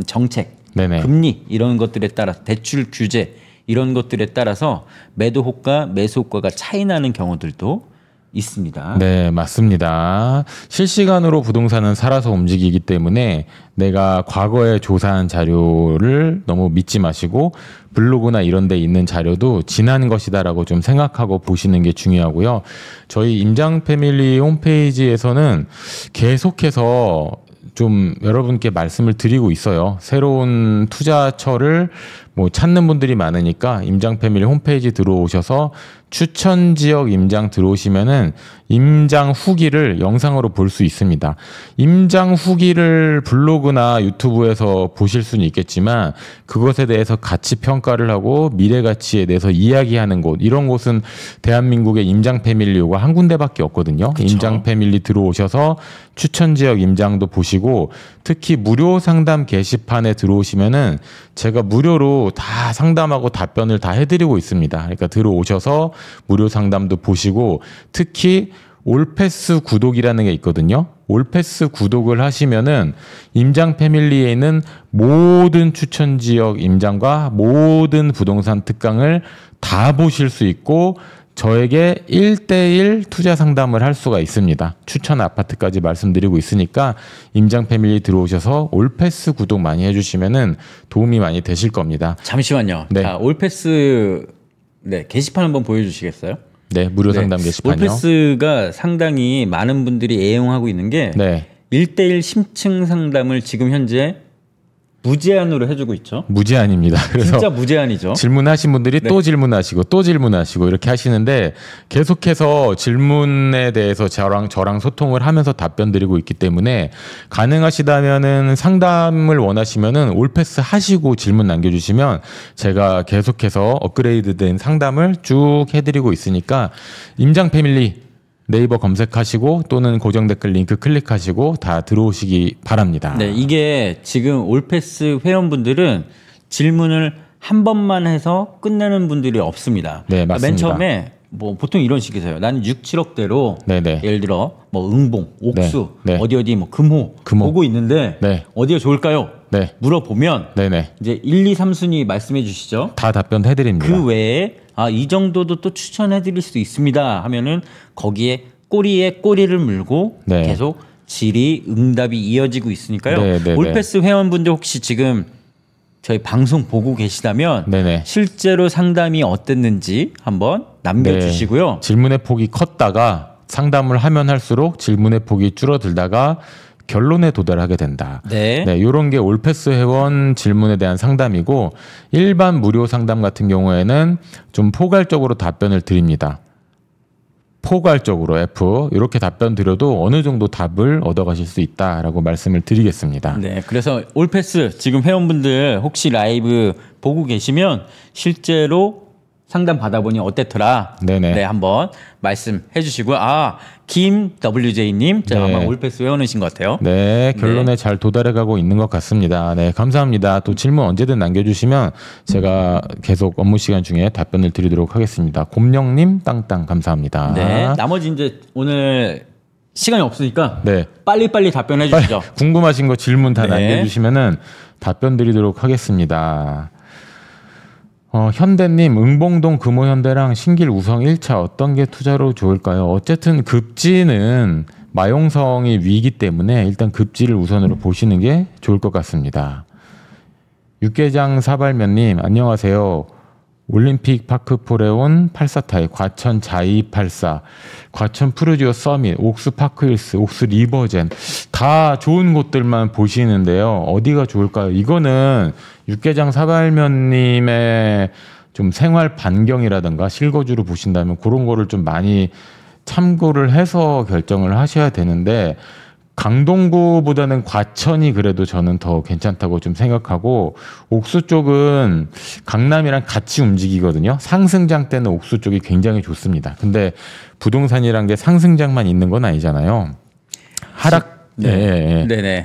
정책, 네네. 금리 이런 것들에 따라 대출 규제 이런 것들에 따라서 매도 호가, 매수 호가가 차이 나는 경우들도 있습니다. 네, 맞습니다. 실시간으로 부동산은 살아서 움직이기 때문에 내가 과거에 조사한 자료를 너무 믿지 마시고 블로그나 이런 데 있는 자료도 지난 것이다라고 좀 생각하고 보시는 게 중요하고요. 저희 임장 패밀리 홈페이지에서는 계속해서 좀 여러분께 말씀을 드리고 있어요. 새로운 투자처를 뭐 찾는 분들이 많으니까 임장 패밀리 홈페이지 들어오셔서 추천 지역 임장 들어오시면은 임장 후기를 영상으로 볼 수 있습니다. 임장 후기를 블로그나 유튜브에서 보실 수는 있겠지만 그것에 대해서 가치 평가를 하고 미래 가치에 대해서 이야기하는 곳 이런 곳은 대한민국의 임장 패밀리가 한 군데밖에 없거든요. 그쵸. 임장 패밀리 들어오셔서 추천 지역 임장도 보시고 특히 무료 상담 게시판에 들어오시면은 제가 무료로 다 상담하고 답변을 다 해드리고 있습니다. 그러니까 들어오셔서 무료 상담도 보시고 특히 올패스 구독이라는 게 있거든요. 올패스 구독을 하시면은 임장 패밀리에 있는 모든 추천 지역 임장과 모든 부동산 특강을 다 보실 수 있고 저에게 1대1 투자 상담을 할 수가 있습니다. 추천 아파트까지 말씀드리고 있으니까 임장 패밀리 들어오셔서 올패스 구독 많이 해주시면은 도움이 많이 되실 겁니다. 잠시만요. 네. 자, 올패스 게시판 한번 보여주시겠어요? 네, 무료 상담 게시판이요. 올패스가 상당히 많은 분들이 애용하고 있는 게 네. 1대1 심층 상담을 지금 현재 무제한으로 해주고 있죠. 무제한입니다. 그래서 진짜 무제한이죠. 질문하신 분들이 또 질문하시고 또 질문하시고 이렇게 하시는데 계속해서 질문에 대해서 저랑 소통을 하면서 답변 드리고 있기 때문에 가능하시다면은 상담을 원하시면은 올패스 하시고 질문 남겨주시면 제가 계속해서 업그레이드된 상담을 쭉 해드리고 있으니까 임장 패밀리 네이버 검색하시고 또는 고정 댓글 링크 클릭하시고 다 들어오시기 바랍니다. 네, 이게 지금 올패스 회원분들은 질문을 한 번만 해서 끝내는 분들이 없습니다. 네, 맞습니다. 맨 처음에 뭐 보통 이런 식이세요. 나는 6, 7억대로 네네. 예를 들어 뭐 응봉, 옥수, 네. 네. 어디 뭐 금호 보고 있는데 네. 어디가 좋을까요? 네. 물어보면 네네. 이제 1, 2, 3순위 말씀해 주시죠. 다 답변해드립니다. 그 외에 이 정도도 또 추천해 드릴 수 있습니다 하면은 거기에 꼬리에 꼬리를 물고 네. 계속 질의 응답이 이어지고 있으니까요. 네, 네, 네. 올패스 회원분들 혹시 지금 저희 방송 보고 계시다면 네네. 실제로 상담이 어땠는지 한번 남겨주시고요. 네. 질문의 폭이 컸다가 상담을 하면 할수록 질문의 폭이 줄어들다가 결론에 도달하게 된다. 네. 이런 게 올패스 회원 질문에 대한 상담이고 일반 무료 상담 같은 경우에는 좀 포괄적으로 답변을 드립니다. 포괄적으로 F 이렇게 답변 드려도 어느 정도 답을 얻어가실 수 있다라고 말씀을 드리겠습니다. 네, 그래서 올패스 지금 회원분들 혹시 라이브 보고 계시면 실제로 상담 받아보니 어땠더라? 네네. 네, 한번 말씀해 주시고요. 김 WJ님, 제가 네. 아마 올패스 회원이신 것 같아요. 네, 결론에 잘 도달해가고 있는 것 같습니다. 네, 감사합니다. 또 질문 언제든 남겨주시면 제가 계속 업무 시간 중에 답변을 드리도록 하겠습니다. 곰령님, 땅땅 감사합니다. 네, 나머지 이제 오늘 시간이 없으니까 네. 빨리빨리 답변해 주시죠. 궁금하신 거 질문 다 네. 남겨주시면은 답변 드리도록 하겠습니다. 현대님, 응봉동 금호현대랑 신길 우성 1차 어떤 게 투자로 좋을까요? 어쨌든 급지는 마용성이 위기 때문에 일단 급지를 우선으로 보시는 게 좋을 것 같습니다. 육개장 사발면님, 안녕하세요. 올림픽 파크포레온 84타입, 과천 자이 84, 과천 푸르지오 서밋, 옥수 파크힐스, 옥수 리버젠 다 좋은 곳들만 보시는데요. 어디가 좋을까요? 이거는 육개장 사발면님의 좀 생활 반경이라든가 실거주로 보신다면 그런 거를 좀 많이 참고를 해서 결정을 하셔야 되는데 강동구보다는 과천이 그래도 저는 더 괜찮다고 좀 생각하고 옥수 쪽은 강남이랑 같이 움직이거든요. 상승장 때는 옥수 쪽이 굉장히 좋습니다. 근데 부동산이란 게 상승장만 있는 건 아니잖아요.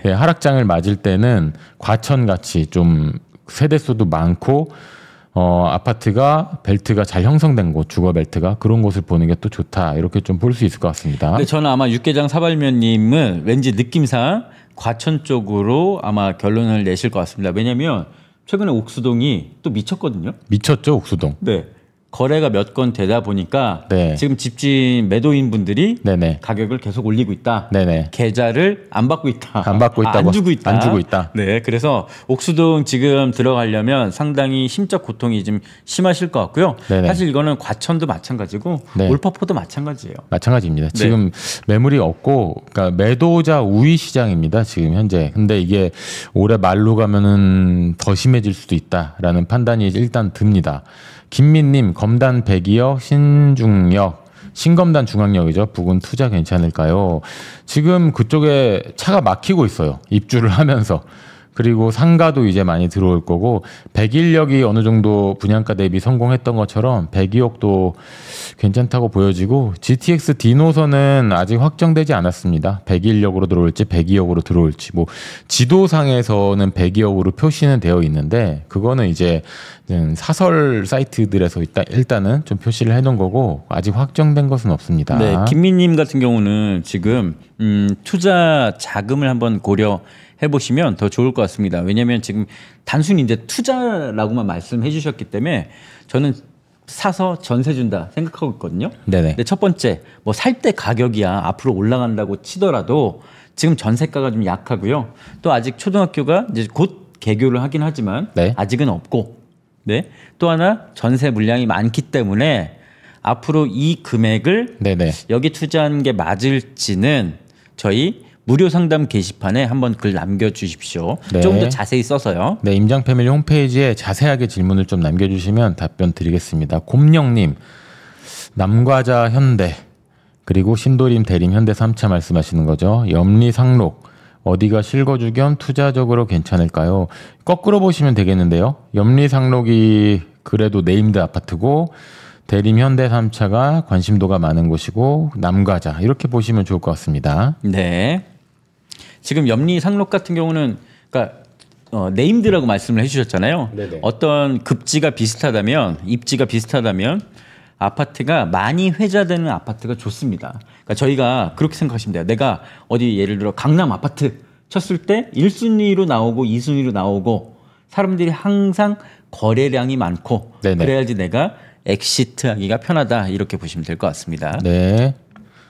하락장을 맞을 때는 과천 같이 좀 세대수도 많고 아파트가 벨트가 잘 형성된 곳, 주거 벨트가 그런 곳을 보는 게 또 좋다. 이렇게 좀 볼 수 있을 것 같습니다. 근데 저는 아마 육개장 사발면님은 왠지 느낌상 과천 쪽으로 아마 결론을 내실 것 같습니다. 왜냐하면 최근에 옥수동이 또 미쳤거든요. 미쳤죠, 옥수동. 네. 거래가 몇 건 되다 보니까 네. 지금 집주인 매도인 분들이 네네. 가격을 계속 올리고 있다. 네네. 계좌를 안 받고 있다. 안 받고 있다고. 안 주고 있다. 안 주고 있다. 네, 그래서 옥수동 지금 들어가려면 상당히 심적 고통이 좀 심하실 것 같고요. 네네. 사실 이거는 과천도 마찬가지고 네. 올퍼포도 마찬가지예요. 마찬가지입니다. 지금 매물이 없고, 그러니까 매도자 우위 시장입니다. 지금 현재. 근데 이게 올해 말로 가면은 더 심해질 수도 있다라는 판단이 일단 듭니다. 김민님, 검단 102역, 신중역, 신검단 중앙역이죠. 부근 투자 괜찮을까요? 지금 그쪽에 차가 막히고 있어요. 입주를 하면서. 그리고 상가도 이제 많이 들어올 거고 101역이 어느 정도 분양가 대비 성공했던 것처럼 102역도 괜찮다고 보여지고 GTX D 노선은 아직 확정되지 않았습니다. 101역으로 들어올지 102역으로 들어올지 뭐 지도상에서는 102역으로 표시는 되어 있는데 그거는 이제 사설 사이트들에서 일단은 좀 표시를 해놓은 거고 아직 확정된 것은 없습니다. 네, 김민님 같은 경우는 지금 투자 자금을 한번 고려 해보시면 더 좋을 것 같습니다. 왜냐하면 지금 단순히 이제 투자라고만 말씀해 주셨기 때문에 저는 사서 전세 준다 생각하고 있거든요. 네네. 근데 첫 번째 뭐 살 때 가격이야 앞으로 올라간다고 치더라도 지금 전세가가 좀 약하고요. 또 아직 초등학교가 이제 곧 개교를 하긴 하지만 네. 아직은 없고, 네. 또 하나 전세 물량이 많기 때문에 앞으로 이 금액을 네네. 여기 투자한 게 맞을지는 저희 무료 상담 게시판에 한번 글 남겨주십시오. 네. 조금 더 자세히 써서요. 네, 임장 패밀리 홈페이지에 자세하게 질문을 좀 남겨주시면 답변 드리겠습니다. 곰령님, 남과자 현대, 그리고 신도림 대림 현대 3차 말씀하시는 거죠. 염리 상록, 어디가 실거주 겸 투자적으로 괜찮을까요? 거꾸로 보시면 되겠는데요. 염리 상록이 그래도 네임드 아파트고, 대림 현대 3차가 관심도가 많은 곳이고, 남과자, 이렇게 보시면 좋을 것 같습니다. 네. 지금 염리 상록 같은 경우는 그러니까 네임드라고 말씀을 해주셨잖아요. 네네. 어떤 급지가 비슷하다면 입지가 비슷하다면 아파트가 많이 회자되는 아파트가 좋습니다. 그러니까 저희가 그렇게 생각하시면 돼요. 내가 어디 예를 들어 강남 아파트 쳤을 때 1순위로 나오고 2순위로 나오고 사람들이 항상 거래량이 많고 네네. 그래야지 내가 엑시트하기가 편하다 이렇게 보시면 될 것 같습니다. 네.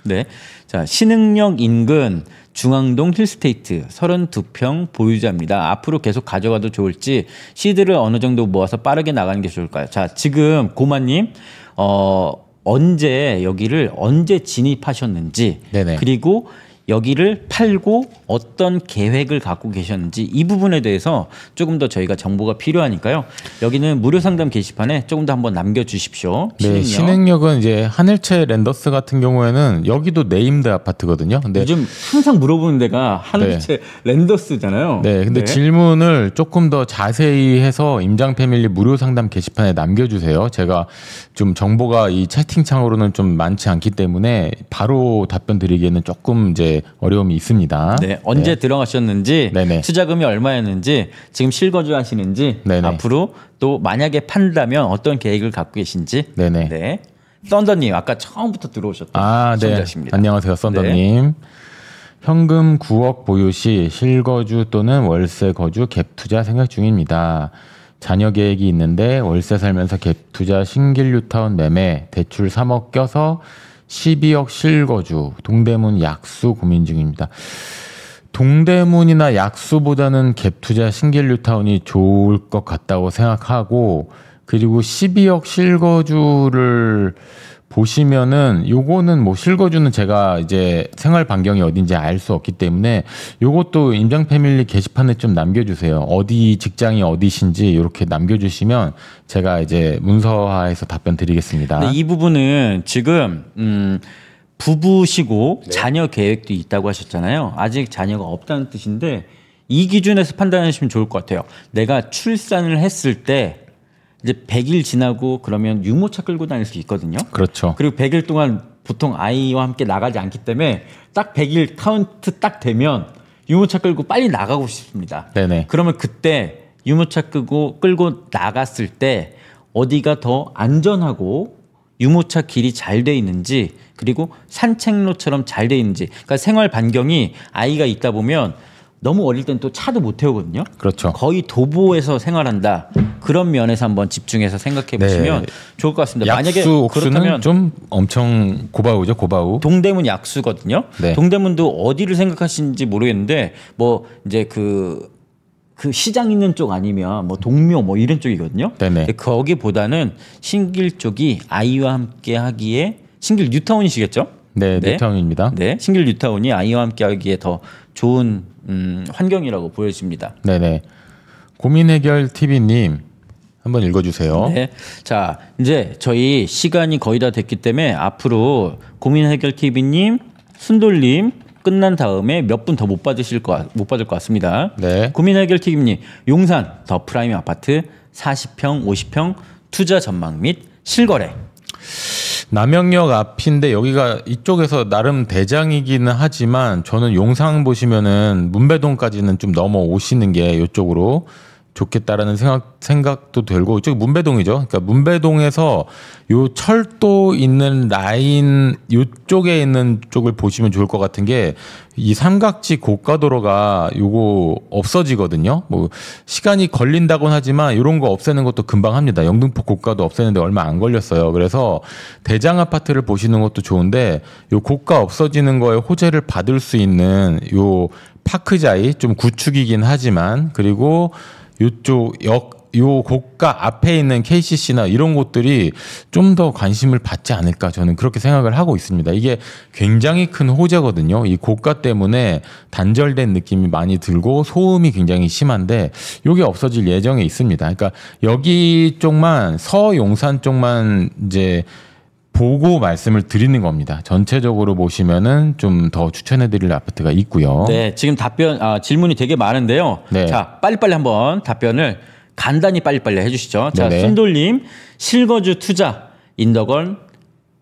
네. 자, 신흥역 인근 중앙동 힐스테이트 32평 보유자입니다. 앞으로 계속 가져가도 좋을지 시드를 어느 정도 모아서 빠르게 나가는 게 좋을까요? 자, 지금 고마님 언제 여기를 언제 진입하셨는지 네네. 그리고 여기를 팔고 어떤 계획을 갖고 계셨는지 이 부분에 대해서 조금 더 저희가 정보가 필요하니까요. 여기는 무료 상담 게시판에 조금 더 한번 남겨주십시오. 네, 신흥역은 이제 하늘채 랜더스 같은 경우에는 여기도 네임드 아파트거든요. 근데 요즘 항상 물어보는 데가 하늘채 랜더스잖아요. 네, 근데 질문을 조금 더 자세히 해서 임장 패밀리 무료 상담 게시판에 남겨주세요. 제가 좀 정보가 이 채팅창으로는 좀 많지 않기 때문에 바로 답변 드리기에는 조금 이제 어려움이 있습니다. 네, 언제 들어가셨는지, 네네. 투자금이 얼마였는지, 지금 실거주 하시는지, 네네. 앞으로 또 만약에 판다면 어떤 계획을 갖고 계신지. 네네. 네. 썬더님 아까 처음부터 들어오셨던 네. 시청자십니다. 안녕하세요, 썬더님. 네. 현금 9억 보유 시 실거주 또는 월세 거주 갭 투자 생각 중입니다. 자녀 계획이 있는데 월세 살면서 갭 투자 신길 뉴타운 매매 대출 3억 껴서 12억 실거주 동대문 약수 고민 중입니다. 동대문이나 약수보다는 갭 투자 신길 뉴타운이 좋을 것 같다고 생각하고, 그리고 12억 실거주를 보시면은 요거는 뭐 실거주는 제가 이제 생활 반경이 어딘지 알 수 없기 때문에 요것도 임장 패밀리 게시판에 좀 남겨주세요. 어디 직장이 어디신지 이렇게 남겨주시면 제가 이제 문서화해서 답변 드리겠습니다. 네, 이 부분은 지금 부부시고 자녀 계획도 있다고 하셨잖아요. 아직 자녀가 없다는 뜻인데 이 기준에서 판단하시면 좋을 것 같아요. 내가 출산을 했을 때 이제 100일 지나고 그러면 유모차 끌고 다닐 수 있거든요. 그렇죠. 그리고 100일 동안 보통 아이와 함께 나가지 않기 때문에 딱 100일 카운트 딱 되면 유모차 끌고 빨리 나가고 싶습니다. 네네. 그러면 그때 유모차 끌고 나갔을 때 어디가 더 안전하고 유모차 길이 잘 돼 있는지 그리고 산책로처럼 잘 돼 있는지, 그러니까 생활 반경이 아이가 있다 보면 너무 어릴 땐 또 차도 못 태우거든요. 그렇죠. 거의 도보에서 생활한다. 그런 면에서 한번 집중해서 생각해 보시면 좋을 것 같습니다. 약수, 만약에 옥수는 그렇다면 좀 엄청 고바우죠, 고바우. 동대문 약수거든요. 네. 동대문도 어디를 생각하시는지 모르겠는데 뭐 이제 그 시장 있는 쪽 아니면 뭐 동묘 뭐 이런 쪽이거든요. 네네. 거기보다는 신길 쪽이 아이와 함께 하기에 신길 뉴타운이시겠죠? 네, 뉴타운입니다. 네, 신길 뉴타운이 아이와 함께 하기에 더 좋은 환경이라고 보여집니다. 네네. 고민 해결 TV님 한번 읽어주세요. 네, 자 이제 저희 시간이 거의 다 됐기 때문에 앞으로 고민 해결 TV님, 순돌님 끝난 다음에 몇 분 더 못 받을 것 같습니다. 네. 고민 해결 TV님, 용산 더 프라임 아파트 40평, 50평 투자 전망 및 실거래. 남영역 앞인데 여기가 이쪽에서 나름 대장이기는 하지만 저는 용산 보시면은 문배동까지는 좀 넘어오시는 게 이쪽으로 좋겠다라는 생각도 들고, 이쪽 문배동이죠. 그러니까 문배동에서 요 철도 있는 라인 요쪽에 있는 쪽을 보시면 좋을 것 같은 게 이 삼각지 고가도로가 요거 없어지거든요. 뭐 시간이 걸린다곤 하지만 이런 거 없애는 것도 금방 합니다. 영등포 고가도 없애는데 얼마 안 걸렸어요. 그래서 대장 아파트를 보시는 것도 좋은데 요 고가 없어지는 거에 호재를 받을 수 있는 요 파크자이 좀 구축이긴 하지만, 그리고 요쪽 역 요 고가 앞에 있는 KCC나 이런 곳들이 좀 더 관심을 받지 않을까 저는 그렇게 생각을 하고 있습니다. 이게 굉장히 큰 호재거든요. 이 고가 때문에 단절된 느낌이 많이 들고 소음이 굉장히 심한데 요게 없어질 예정에 있습니다. 그러니까 여기 쪽만 서용산 쪽만 이제 보고 말씀을 드리는 겁니다. 전체적으로 보시면은 좀 더 추천해드릴 아파트가 있고요. 네, 지금 질문이 되게 많은데요. 네. 자, 빨리빨리 한번 답변을 간단히 빨리빨리 해주시죠. 자, 네네. 순돌림, 실거주 투자, 인덕원,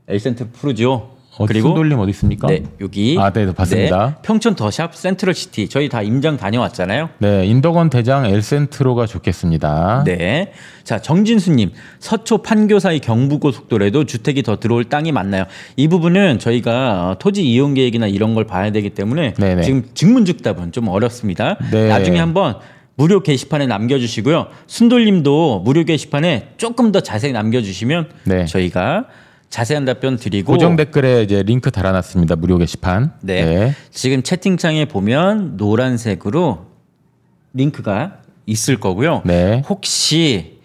엘센트 푸르지오. 그리고 순돌림 어디 있습니까? 네, 여기. 네, 봤습니다. 네, 평촌 더샵, 센트럴시티. 저희 다 임장 다녀왔잖아요. 네, 인덕원 대장 엘센트로가 좋겠습니다. 네. 자, 정진수님, 서초 판교 사이 경부고속도로에도 주택이 더 들어올 땅이 많나요? 이 부분은 저희가 토지 이용 계획이나 이런 걸 봐야 되기 때문에 네네. 지금 직문즉답은 좀 어렵습니다. 네. 나중에 한번 무료 게시판에 남겨주시고요. 순돌님도 무료 게시판에 조금 더 자세히 남겨주시면 네. 저희가 자세한 답변 드리고 고정 댓글에 이제 링크 달아놨습니다. 무료 게시판. 네. 지금 채팅창에 보면 노란색으로 링크가 있을 거고요. 네. 혹시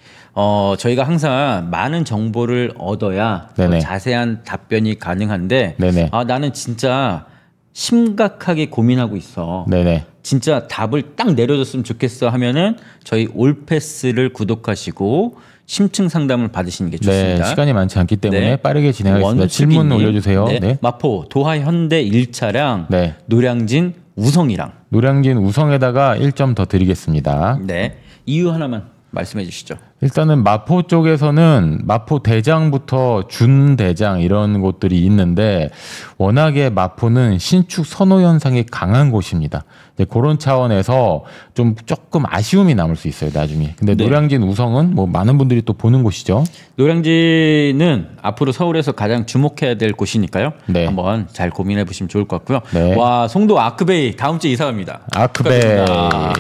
저희가 항상 많은 정보를 얻어야 네네. 자세한 답변이 가능한데 네네. 나는 진짜 심각하게 고민하고 있어. 네네. 진짜 답을 딱 내려줬으면 좋겠어 하면은 저희 올패스를 구독하시고 심층 상담을 받으시는 게 좋습니다. 네, 시간이 많지 않기 때문에 네. 빠르게 진행하겠습니다. 원숙이님. 질문 올려주세요. 네. 네. 마포 도하현대 1차량 네. 노량진 우성이랑 노량진 우성에다가 1점 더 드리겠습니다. 네. 이유 하나만 말씀해 주시죠. 일단은 마포 쪽에서는 마포 대장부터 준대장 이런 곳들이 있는데 워낙에 마포는 신축 선호 현상이 강한 곳입니다. 이제 그런 차원에서 좀 조금 아쉬움이 남을 수 있어요, 나중에. 근데 네. 노량진 우성은 뭐 많은 분들이 또 보는 곳이죠. 노량진은 앞으로 서울에서 가장 주목해야 될 곳이니까요. 네. 한번 잘 고민해 보시면 좋을 것 같고요. 네. 와, 송도 아크베이 다음 주에 이사 갑니다. 아크베이. 축하드립니다.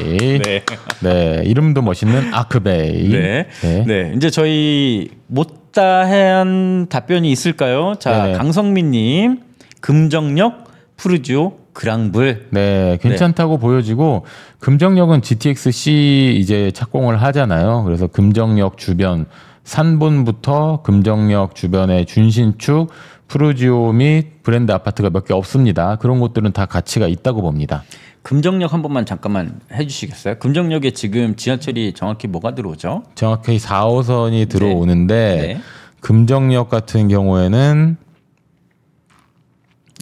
네. 이름도 멋있는 아크베이. 네. 네. 네. 이제 저희 못다한 답변이 있을까요? 자, 네네. 강성민님, 금정역, 푸르지오, 그랑블. 네, 괜찮다고 보여지고 금정역은 GTX-C 이제 착공을 하잖아요. 그래서 금정역 주변 산본부터 금정역 주변의 준신축, 푸르지오 및 브랜드 아파트가 몇 개 없습니다. 그런 곳들은 다 가치가 있다고 봅니다. 금정역 한 번만 잠깐만 해주시겠어요? 금정역에 지금 지하철이 정확히 뭐가 들어오죠? 정확히 4호선이 들어오는데 네. 금정역 같은 경우에는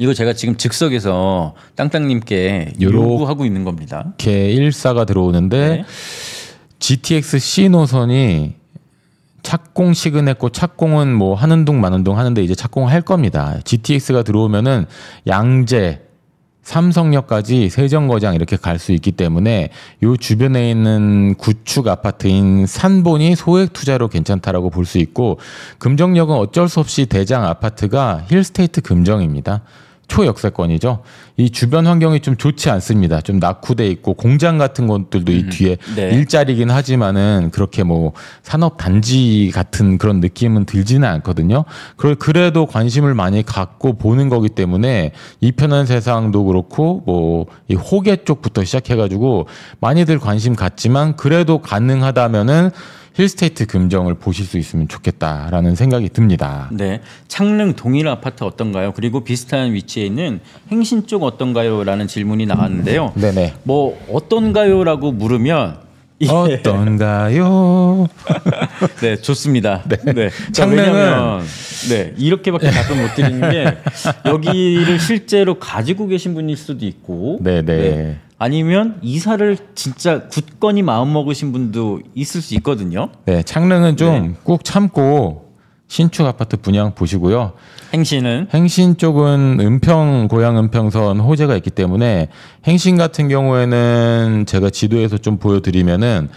이거 제가 지금 즉석에서 땅땅님께 요구하고 있는 겁니다. 이렇게 1사가 들어오는데 네. GTX-C 노선이 착공 시그냈고 착공은 뭐 하는 둥 마는 둥 하는데 이제 착공할 겁니다. GTX가 들어오면은 양재, 삼성역까지 세정거장 이렇게 갈 수 있기 때문에 요 주변에 있는 구축 아파트인 산본이 소액 투자로 괜찮다라고 볼 수 있고 금정역은 어쩔 수 없이 대장 아파트가 힐스테이트 금정입니다. 초역세권이죠. 이 주변 환경이 좀 좋지 않습니다. 좀 낙후돼 있고 공장 같은 것들도 이 뒤에 네. 일자리긴 하지만은 그렇게 뭐 산업 단지 같은 그런 느낌은 들지는 않거든요. 그래도 관심을 많이 갖고 보는 거기 때문에 이 편한 세상도 그렇고 뭐 이 호계 쪽부터 시작해가지고 많이들 관심 갖지만 그래도 가능하다면은 힐스테이트 금정을 보실 수 있으면 좋겠다라는 생각이 듭니다. 네, 창릉 동일 아파트 어떤가요? 그리고 비슷한 위치에 있는 행신 쪽 어떤가요? 라는 질문이 나왔는데요. 네네. 뭐 어떤가요?라고 물으면 어떤가요? 네, 좋습니다. 네. 창릉은 네, 이렇게밖에 답변 못 드리는 게 여기를 실제로 가지고 계신 분일 수도 있고 네네. 네. 아니면 이사를 진짜 굳건히 마음먹으신 분도 있을 수 있거든요. 네, 창릉은 좀 꾹 참고 신축 아파트 분양 보시고요. 행신은 행신 쪽은 은평 고양 은평선 호재가 있기 때문에 행신 같은 경우에는 제가 지도에서 좀 보여드리면은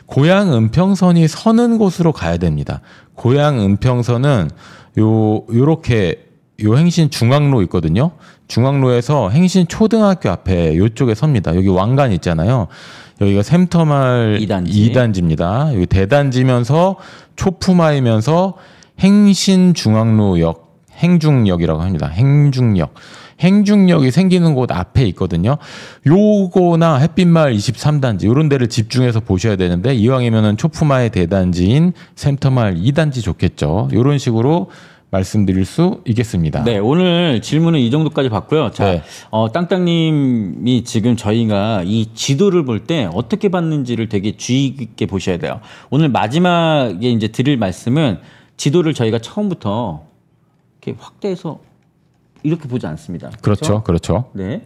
고양 은평선이 서는 곳으로 가야 됩니다. 고양 은평선은 요렇게 요 행신 중앙로 있거든요. 중앙로에서 행신 초등학교 앞에 요쪽에 섭니다. 여기 왕관 있잖아요. 여기가 샘터마을 2단지입니다. 여기 대단지면서 초품화이면서 행신 중앙로역 행중역이라고 합니다. 행중역. 행중역이 생기는 곳 앞에 있거든요. 요거나 햇빛마을 23단지 이런 데를 집중해서 보셔야 되는데 이왕이면은 초품화의 대단지인 센터마을 2단지 좋겠죠. 이런 식으로 말씀드릴 수 있겠습니다. 네, 오늘 질문은 이 정도까지 받고요. 자, 네. 땅땅님이 지금 저희가 이 지도를 볼 때 어떻게 봤는지를 되게 주의 깊게 보셔야 돼요. 오늘 마지막에 이제 드릴 말씀은 지도를 저희가 처음부터 이렇게 확대해서 이렇게 보지 않습니다. 그렇죠, 그렇죠. 네.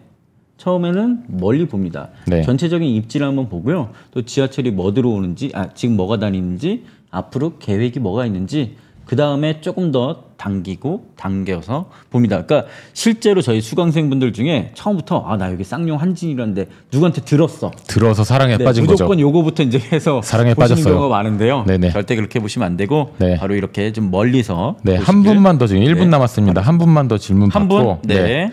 처음에는 멀리 봅니다. 네. 전체적인 입지를 한번 보고요. 또 지하철이 뭐 들어오는지, 지금 뭐가 다니는지, 앞으로 계획이 뭐가 있는지, 그 다음에 조금 더 당겨서 봅니다. 그러니까 실제로 저희 수강생분들 중에 처음부터 나 여기 쌍용 한진이라는데 누구한테 들어서 사랑에 빠진 무조건 거죠. 요거부터 이제 해서 사랑에 보시는 빠졌어요. 경우가 많은데요. 네네. 절대 그렇게 보시면 안 되고 네. 바로 이렇게 좀 멀리서 네, 한 분만 더 지금 1분 네. 남았습니다. 한 분만 더 질문 한 받고. 분? 네.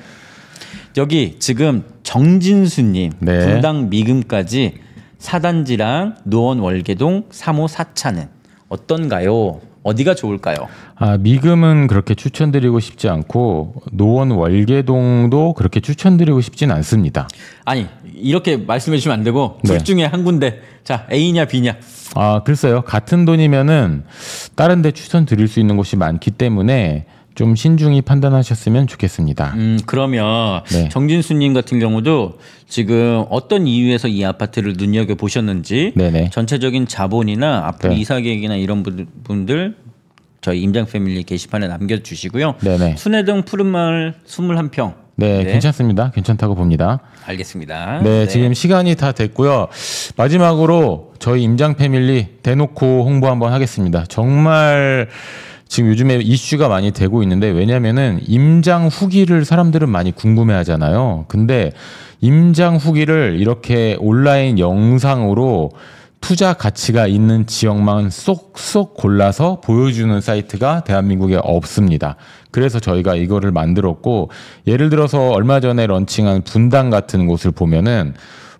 여기 지금 정진수님 네. 분당 미금까지 4단지랑 노원 월계동 3호 4차는 어떤가요? 어디가 좋을까요? 미금은 그렇게 추천드리고 싶지 않고 노원 월계동도 그렇게 추천드리고 싶진 않습니다. 아니 이렇게 말씀해 주시면 안 되고 네. 둘 중에 한 군데 자 A냐 B냐 글쎄요. 같은 돈이면은 다른 데 추천드릴 수 있는 곳이 많기 때문에 좀 신중히 판단하셨으면 좋겠습니다. 그러면 네. 정진수님 같은 경우도 지금 어떤 이유에서 이 아파트를 눈여겨 보셨는지 네네. 전체적인 자본이나 앞으로 네. 이사 계획이나 이런 분들 저희 임장 패밀리 게시판에 남겨주시고요. 네네. 순회동 푸른마을 21평. 네, 괜찮습니다. 괜찮다고 봅니다. 알겠습니다. 네, 지금 시간이 다 됐고요. 마지막으로 저희 임장 패밀리 대놓고 홍보 한번 하겠습니다. 정말 지금 요즘에 이슈가 많이 되고 있는데 왜냐면은 임장 후기를 사람들은 많이 궁금해 하잖아요. 근데 임장 후기를 이렇게 온라인 영상으로 투자 가치가 있는 지역만 쏙쏙 골라서 보여주는 사이트가 대한민국에 없습니다. 그래서 저희가 이거를 만들었고 예를 들어서 얼마 전에 런칭한 분당 같은 곳을 보면은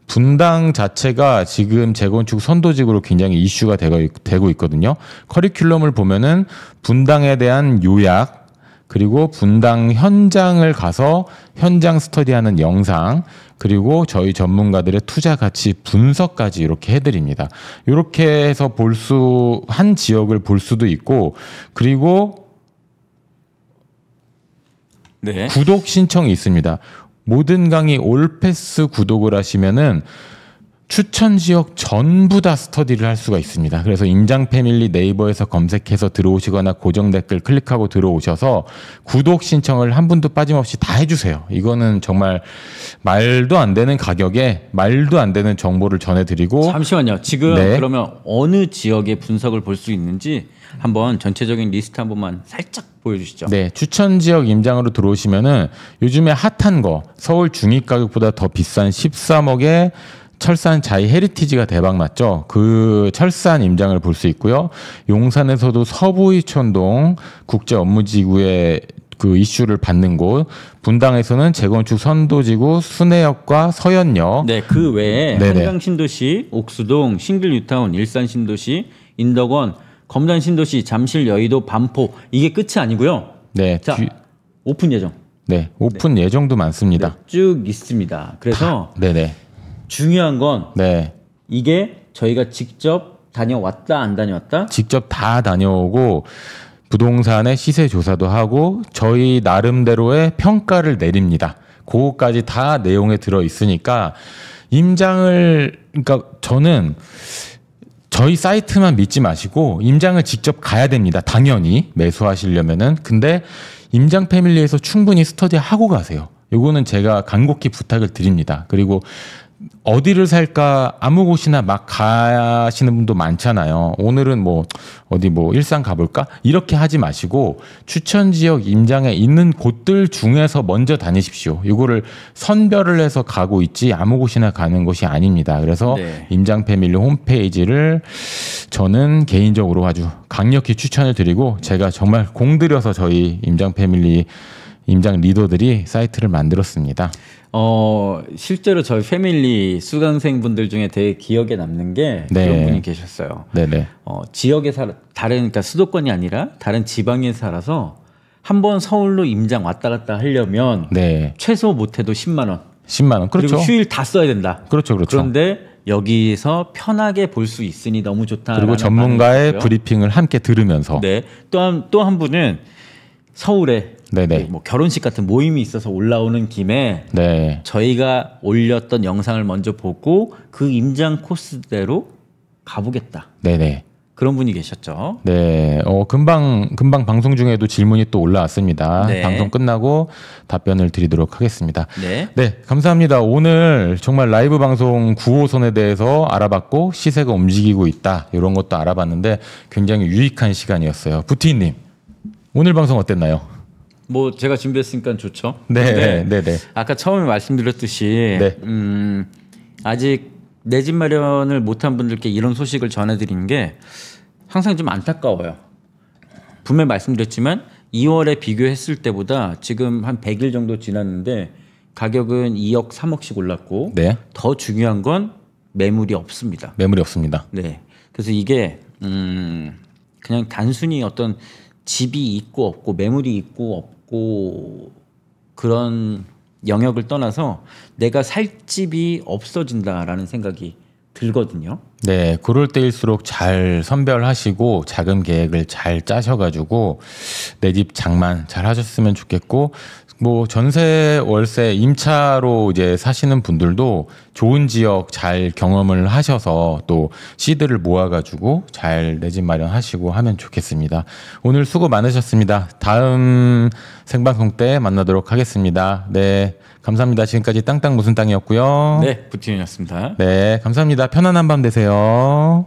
분당 자체가 지금 재건축 선도직으로 굉장히 이슈가 되고 있거든요. 커리큘럼을 보면은 분당에 대한 요약 그리고 분당 현장을 가서 현장 스터디하는 영상 그리고 저희 전문가들의 투자 가치 분석까지 이렇게 해드립니다. 이렇게 해서 한 지역을 볼 수도 있고 그리고 네. 구독 신청이 있습니다. 모든 강의 올패스 구독을 하시면은 추천 지역 전부 다 스터디를 할 수가 있습니다. 그래서 임장 패밀리 네이버에서 검색해서 들어오시거나 고정 댓글 클릭하고 들어오셔서 구독 신청을 한 분도 빠짐없이 다 해주세요. 이거는 정말 말도 안 되는 가격에 말도 안 되는 정보를 전해드리고 잠시만요. 지금 네. 그러면 어느 지역의 분석을 볼 수 있는지 한번 전체적인 리스트 한 번만 살짝 보여주시죠. 네, 추천 지역 임장으로 들어오시면은 요즘에 핫한 거 서울 중위 가격보다 더 비싼 13억에 철산 자이 헤리티지가 대박 났죠. 그 철산 임장을 볼 수 있고요. 용산에서도 서부이촌동 국제 업무지구의 그 이슈를 받는 곳, 분당에서는 재건축 선도지구 순회역과 서현역. 네, 그 외에 네네. 한강신도시, 옥수동, 싱글뉴타운, 일산신도시, 인덕원, 검단신도시, 잠실, 여의도, 반포 이게 끝이 아니고요. 네, 자, 오픈 예정. 네, 오픈 예정도 많습니다. 쭉 있습니다. 그래서 네네. 중요한 건 네. 이게 저희가 직접 다녀왔다 안 다녀왔다? 직접 다 다녀오고 부동산의 시세 조사도 하고 저희 나름대로의 평가를 내립니다. 그거까지 다 내용에 들어 있으니까 그러니까 저는 저희 사이트만 믿지 마시고 임장을 직접 가야 됩니다. 당연히 매수하시려면은. 근데 임장 패밀리에서 충분히 스터디하고 가세요. 요거는 제가 간곡히 부탁을 드립니다. 그리고 어디를 살까 아무 곳이나 막 가시는 분도 많잖아요. 오늘은 어디 일산 가볼까? 이렇게 하지 마시고 추천 지역 임장에 있는 곳들 중에서 먼저 다니십시오. 이거를 선별을 해서 가고 있지 아무 곳이나 가는 것이 아닙니다. 그래서 네. 임장 패밀리 홈페이지를 저는 개인적으로 아주 강력히 추천을 드리고 제가 정말 공들여서 저희 임장 패밀리 임장 리더들이 사이트를 만들었습니다. 실제로 저희 패밀리 수강생분들 중에 되게 기억에 남는 게 네. 그런 분이 계셨어요. 네네. 지역에 그러니까 수도권이 아니라 다른 지방에 살아서 한번 서울로 임장 왔다 갔다 하려면 네. 최소 못해도 10만 원. 10만 원. 그렇죠. 그리고 휴일 다 써야 된다. 그렇죠. 그렇죠. 그런데 여기서 편하게 볼 수 있으니 너무 좋다. 그리고 전문가의 브리핑을 함께 들으면서. 네. 또 한 분은 서울에 네네. 뭐 결혼식 같은 모임이 있어서 올라오는 김에 네. 저희가 올렸던 영상을 먼저 보고 그 임장 코스대로 가보겠다. 네네. 그런 분이 계셨죠. 네. 금방 방송 중에도 질문이 또 올라왔습니다. 네. 방송 끝나고 답변을 드리도록 하겠습니다. 네. 네. 감사합니다. 오늘 정말 라이브 방송 9호선에 대해서 알아봤고 시세가 움직이고 있다. 이런 것도 알아봤는데 굉장히 유익한 시간이었어요. 부티님, 오늘 방송 어땠나요? 뭐 제가 준비했으니까 좋죠. 네. 네. 네. 아까 처음에 말씀드렸듯이 네. 아직 내 집 마련을 못한 분들께 이런 소식을 전해드리는 게 항상 좀 안타까워요. 분명히 말씀드렸지만 2월에 비교했을 때보다 지금 한 100일 정도 지났는데 가격은 2억, 3억씩 올랐고 네. 더 중요한 건 매물이 없습니다. 매물이 없습니다. 네. 그래서 이게 그냥 단순히 어떤 집이 있고 없고 매물이 있고 없고 그런 영역을 떠나서 내가 살 집이 없어진다라는 생각이 들거든요. 네, 그럴 때일수록 잘 선별하시고 자금 계획을 잘 짜셔가지고 내 집 장만 잘 하셨으면 좋겠고, 뭐 전세, 월세, 임차로 이제 사시는 분들도 좋은 지역 잘 경험을 하셔서 또 시드를 모아가지고 잘 내 집 마련하시고 하면 좋겠습니다. 오늘 수고 많으셨습니다. 다음 생방송 때 만나도록 하겠습니다. 네, 감사합니다. 지금까지 땅땅 무슨 땅이었고요. 네, 부티윤이었습니다. 네, 감사합니다. 편안한 밤 되세요.